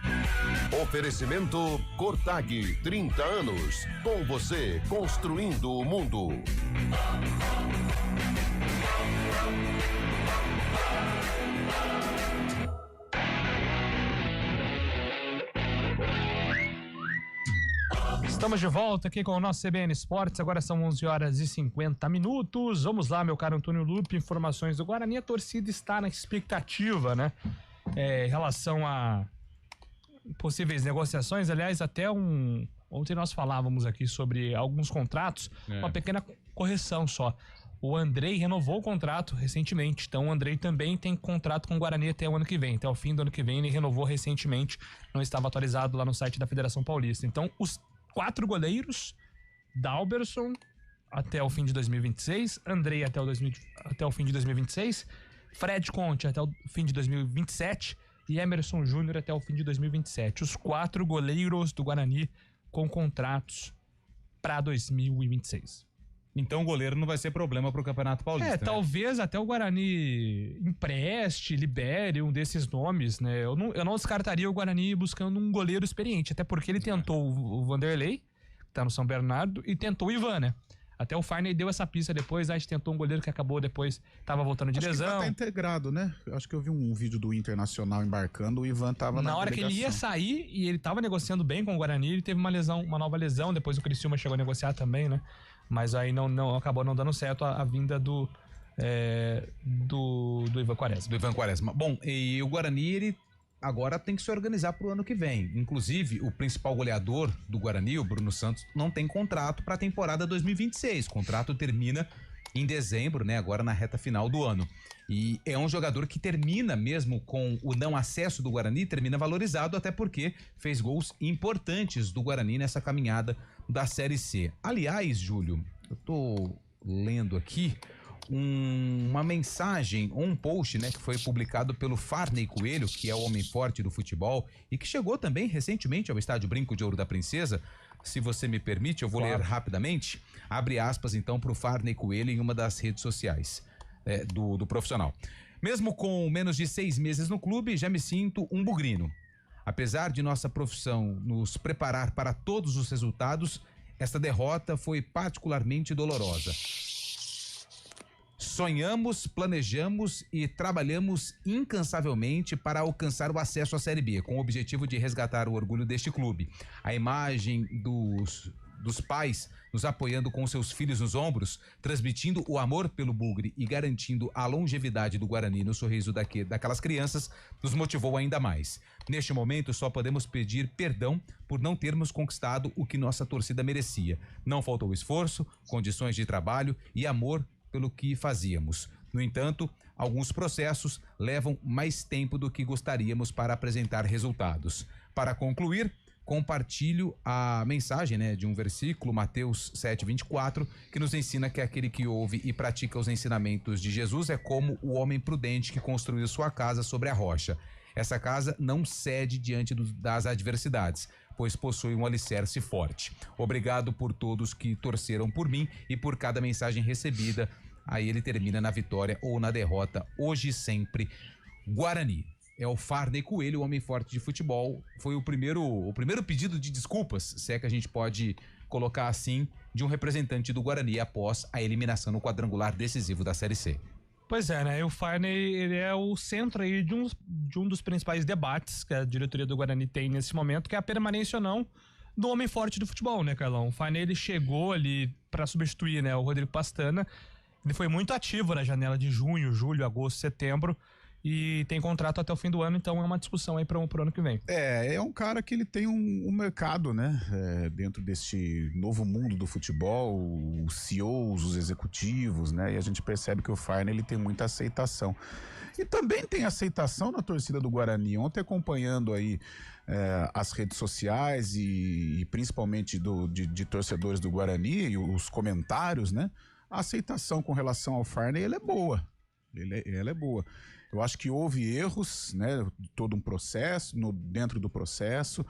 Oferecimento Cortag, 30 anos. Com você, construindo o mundo. Estamos de volta aqui com o nosso CBN Esportes, agora são 11h50. Vamos lá, meu caro Antônio Lupe, informações do Guarani. A torcida está na expectativa, né? Em relação a possíveis negociações, aliás, até ontem nós falávamos aqui sobre alguns contratos, uma pequena correção só. O Andrei renovou o contrato recentemente, então o Andrei também tem contrato com o Guarani até o ano que vem. Até o fim do ano que vem ele renovou recentemente, não estava atualizado lá no site da Federação Paulista. Então os 4 goleiros, Dalberson até o fim de 2026, Andrei até o fim de 2026, Fred Conte até o fim de 2027 e Emerson Júnior até o fim de 2027. Os 4 goleiros do Guarani com contratos para 2026. Então o goleiro não vai ser problema pro Campeonato Paulista. É, talvez até o Guarani empreste, libere um desses nomes, né? Eu não descartaria o Guarani buscando um goleiro experiente, até porque ele tentou o Vanderlei, que tá no São Bernardo, e tentou o Ivan, né? Até o Farney deu essa pista depois, a gente tentou um goleiro que acabou depois, tava voltando de lesão. Acho que tá integrado, né? Acho que eu vi um vídeo do Internacional embarcando, o Ivan tava na hora delegação. que ele ia sair, e ele tava negociando bem com o Guarani, ele teve uma nova lesão, depois o Criciúma chegou a negociar também, né? Mas aí não acabou não dando certo a vinda do Ivan Quaresma. Do Ivan Quaresma. Bom, e o Guarani, ele agora tem que se organizar pro ano que vem. Inclusive, o principal goleador do Guarani, o Bruno Santos, não tem contrato para a temporada 2026. O contrato termina em dezembro, né? Agora na reta final do ano. E é um jogador que termina, mesmo com o não acesso do Guarani, termina valorizado, até porque fez gols importantes do Guarani nessa caminhada da Série C. Aliás, Júlio, eu tô lendo aqui uma mensagem ou um post, né, que foi publicado pelo Farney Coelho, que é o homem forte do futebol e que chegou também recentemente ao estádio Brinco de Ouro da Princesa. Se você me permite, eu vou ler rapidamente. Abre aspas então para o Farney Coelho em uma das redes sociais do profissional. Mesmo com menos de 6 meses no clube, já me sinto um bugrino. Apesar de nossa profissão nos preparar para todos os resultados, esta derrota foi particularmente dolorosa. Sonhamos, planejamos e trabalhamos incansavelmente para alcançar o acesso à Série B, com o objetivo de resgatar o orgulho deste clube. A imagem dos pais nos apoiando com seus filhos nos ombros, transmitindo o amor pelo Bugre e garantindo a longevidade do Guarani no sorriso daquelas crianças, nos motivou ainda mais. Neste momento, só podemos pedir perdão por não termos conquistado o que nossa torcida merecia. Não faltou esforço, condições de trabalho e amor pelo que fazíamos. No entanto, alguns processos levam mais tempo do que gostaríamos para apresentar resultados. Para concluir, compartilho a mensagem, né, de um versículo, Mateus 7:24, que nos ensina que aquele que ouve e pratica os ensinamentos de Jesus é como o homem prudente que construiu sua casa sobre a rocha. Essa casa não cede diante das adversidades, pois possui um alicerce forte. Obrigado por todos que torceram por mim e por cada mensagem recebida. Aí ele termina na vitória ou na derrota, hoje e sempre, Guarani. É o Farney Coelho, o homem forte de futebol. Foi o primeiro pedido de desculpas, se é que a gente pode colocar assim, de um representante do Guarani após a eliminação no quadrangular decisivo da Série C. Pois é, né? E o Farney, ele é o centro aí de um dos principais debates que a diretoria do Guarani tem nesse momento, que é a permanência ou não do homem forte do futebol, né, Carlão? O Farney, ele chegou ali para substituir, né, o Rodrigo Pastana. Ele foi muito ativo na janela de junho, julho, agosto, setembro e tem contrato até o fim do ano, então é uma discussão aí pro ano que vem. É um cara que ele tem um mercado, né, dentro deste novo mundo do futebol, os CEOs, os executivos, né, e a gente percebe que o Farney, ele tem muita aceitação. E também tem aceitação na torcida do Guarani. Ontem, acompanhando aí as redes sociais e principalmente de torcedores do Guarani e os comentários, né, a aceitação com relação ao Farney, ela é boa. Ela é boa. Eu acho que houve erros, né? Todo um processo, dentro do processo.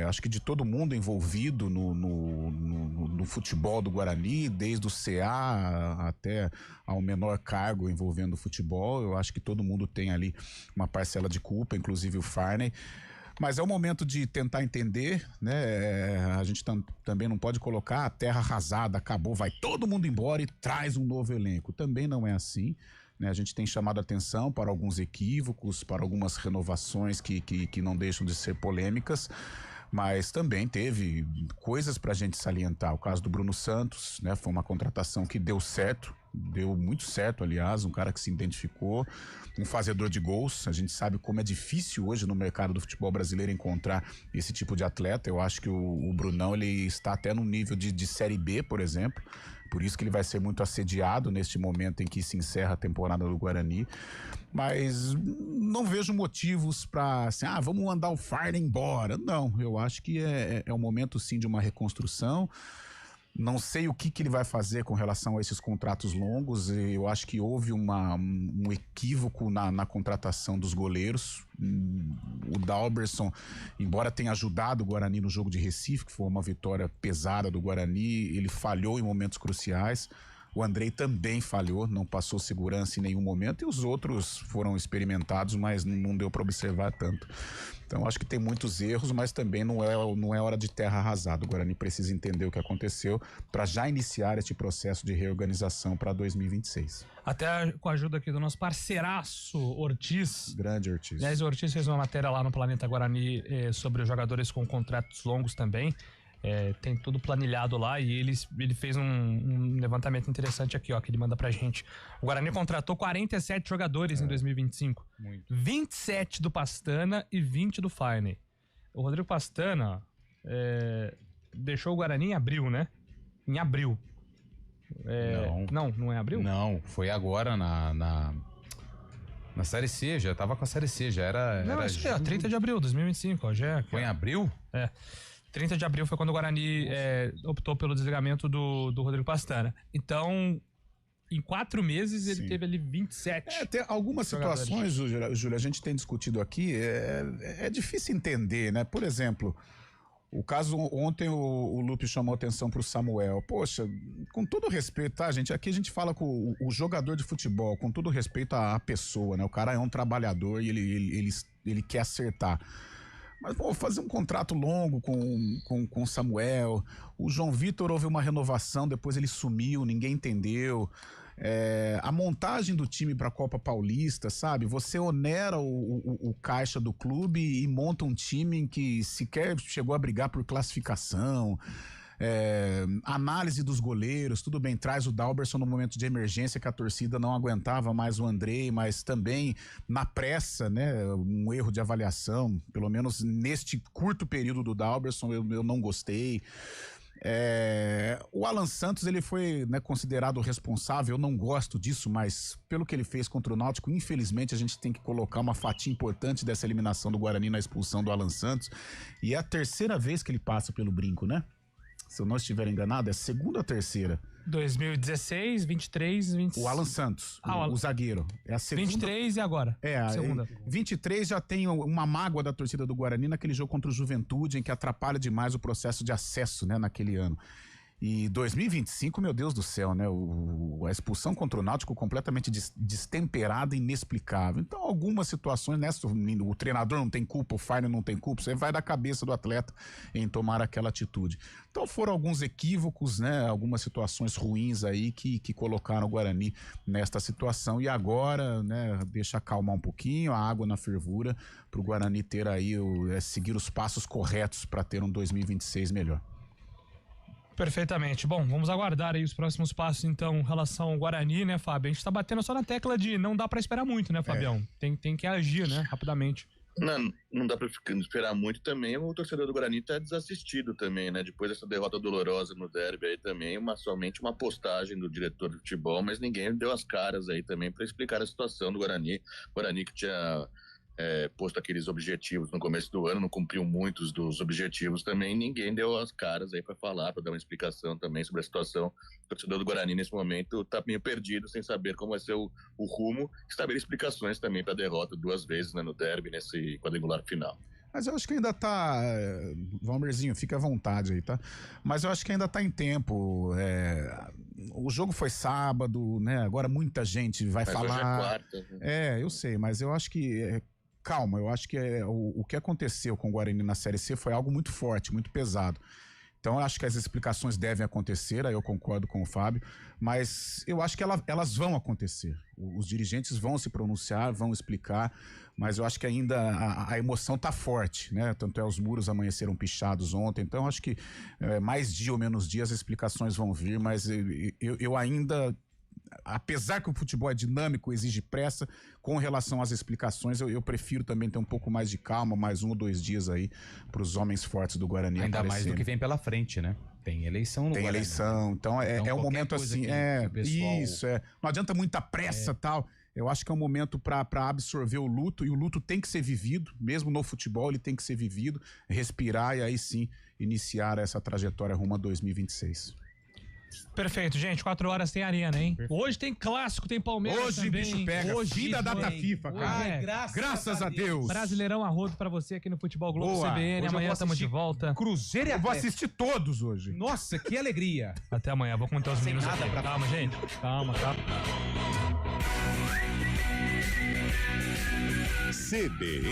Acho que de todo mundo envolvido no futebol do Guarani, desde o CA até ao menor cargo envolvendo o futebol. Eu acho que todo mundo tem ali uma parcela de culpa, inclusive o Farney. Mas é o momento de tentar entender, né? A gente também não pode colocar a terra arrasada, acabou, vai todo mundo embora e traz um novo elenco. Também não é assim, né? A gente tem chamado a atenção para alguns equívocos, para algumas renovações que não deixam de ser polêmicas, mas também teve coisas para a gente salientar. O caso do Bruno Santos, né? Foi uma contratação que deu certo. Deu muito certo, aliás, um cara que se identificou, um fazedor de gols. A gente sabe como é difícil hoje no mercado do futebol brasileiro encontrar esse tipo de atleta. Eu acho que o Brunão, ele está até no nível de Série B, por exemplo. Por isso que ele vai ser muito assediado neste momento em que se encerra a temporada do Guarani. Mas não vejo motivos para assim, vamos mandar o Farney embora. Não, eu acho que é um momento sim de uma reconstrução. Não sei o que ele vai fazer com relação a esses contratos longos. Eu acho que houve um equívoco na contratação dos goleiros. O Dalberson, embora tenha ajudado o Guarani no jogo de Recife, que foi uma vitória pesada do Guarani, ele falhou em momentos cruciais. O Andrei também falhou, não passou segurança em nenhum momento, e os outros foram experimentados, mas não deu para observar tanto. Então acho que tem muitos erros, mas também não é hora de terra arrasada. O Guarani precisa entender o que aconteceu para já iniciar este processo de reorganização para 2026. Até com a ajuda aqui do nosso parceiraço Ortiz. Grande Ortiz. Aliás, o Ortiz fez uma matéria lá no Planeta Guarani sobre os jogadores com contratos longos também. Tem tudo planilhado lá, e ele fez um levantamento interessante aqui, ó, que ele manda pra gente. O Guarani contratou 47 jogadores em 2025. Muito. 27 do Pastana e 20 do Fine. O Rodrigo Pastana deixou o Guarani em abril, né? Em abril. Não é abril? Não, foi agora na Série C, já tava com a Série C, já era... Não, isso é 30 de abril de 2025, ó, já. Foi em abril? 30 de abril foi quando o Guarani optou pelo desligamento do Rodrigo Pastana. Então, em 4 meses, ele teve ali 27. Tem algumas situações, Júlio, a gente tem discutido aqui, é difícil entender, né? Por exemplo, o caso ontem o Lupe chamou atenção pro Samuel. Poxa, com todo respeito, tá, gente? Aqui a gente fala com o jogador de futebol, com todo respeito à pessoa, né? O cara é um trabalhador e ele quer acertar. Mas, fazer um contrato longo com o Samuel. O João Vitor houve uma renovação, depois ele sumiu, ninguém entendeu. A montagem do time para a Copa Paulista, sabe? Você onera o caixa do clube e monta um time que sequer chegou a brigar por classificação. Análise dos goleiros, tudo bem, traz o Dalberson no momento de emergência que a torcida não aguentava mais o Andrei, mas também na pressa, né, um erro de avaliação, pelo menos neste curto período do Dalberson eu não gostei. O Alan Santos, ele foi, né, considerado responsável, eu não gosto disso, mas pelo que ele fez contra o Náutico, infelizmente a gente tem que colocar uma fatia importante dessa eliminação do Guarani na expulsão do Alan Santos, e é a terceira vez que ele passa pelo brinco, né? Se eu não estiver enganado, é a segunda ou terceira? 2016, 23, 25... O Alan Santos, o zagueiro. É a segunda... 23 e agora? Segunda. 23 já tem uma mágoa da torcida do Guarani naquele jogo contra o Juventude, em que atrapalha demais o processo de acesso, né, naquele ano. E 2025, meu Deus do céu, né? A expulsão contra o Náutico completamente destemperada e inexplicável. Então, algumas situações, né? O treinador não tem culpa, o Fire não tem culpa, você vai da cabeça do atleta em tomar aquela atitude. Então, foram alguns equívocos, né? Algumas situações ruins aí que colocaram o Guarani nesta situação. E agora, né? Deixa acalmar um pouquinho, a água na fervura, para o Guarani ter aí, seguir os passos corretos para ter um 2026 melhor. Perfeitamente. Bom, vamos aguardar aí os próximos passos, então, em relação ao Guarani, né, Fábio? A gente tá batendo só na tecla de não dá pra esperar muito, né, Fabião? Tem que agir, né, rapidamente. Não dá pra esperar muito também. O torcedor do Guarani tá desassistido também, né? Depois dessa derrota dolorosa no derby aí também, somente uma postagem do diretor de futebol, mas ninguém deu as caras aí também pra explicar a situação do Guarani. O Guarani que tinha posto aqueles objetivos no começo do ano, não cumpriu muitos dos objetivos também, ninguém deu as caras aí para falar, para dar uma explicação também sobre a situação. O torcedor do Guarani nesse momento tá meio perdido, sem saber como vai ser o rumo, saber explicações também para a derrota 2 vezes, né, no derby, nesse quadrangular final. Mas eu acho que ainda tá... Valmerzinho, fica à vontade aí, tá? Mas eu acho que ainda tá em tempo. O jogo foi sábado, né? Agora muita gente vai falar... Hoje é quarta. Eu sei, mas eu acho que... Calma, eu acho que o que aconteceu com o Guarani na Série C foi algo muito forte, muito pesado. Então, eu acho que as explicações devem acontecer, aí eu concordo com o Fábio, mas eu acho que elas vão acontecer. Os dirigentes vão se pronunciar, vão explicar, mas eu acho que ainda a emoção tá forte, né? Tanto os muros amanheceram pichados ontem, então eu acho que mais dia ou menos dia as explicações vão vir, mas eu ainda... Apesar que o futebol é dinâmico, exige pressa, com relação às explicações, eu prefiro também ter um pouco mais de calma, mais 1 ou 2 dias aí para os homens fortes do Guarani ainda mais do que vem pela frente, né? Tem eleição no Guarani. Tem eleição, então é um momento assim, pessoal... não adianta muita pressa e tal. Eu acho que é um momento para absorver o luto, e o luto tem que ser vivido, mesmo no futebol ele tem que ser vivido, respirar e aí sim iniciar essa trajetória rumo a 2026. Perfeito, gente. 4 horas tem arena, hein? Hoje tem clássico, tem Palmeiras Hoje também. bicho pega. Hoje, Fim da data FIFA, cara. Graças a Deus. Brasileirão a rodo pra você aqui no Futebol Globo CBN. Hoje eu Amanhã vou estamos de assistir volta. Cruzeiro e Eu vou Atlético. assistir todos hoje. Nossa, que alegria. Até amanhã. Vou contar os Sem meninos nada aqui. pra- Calma, gente. Calma. CBN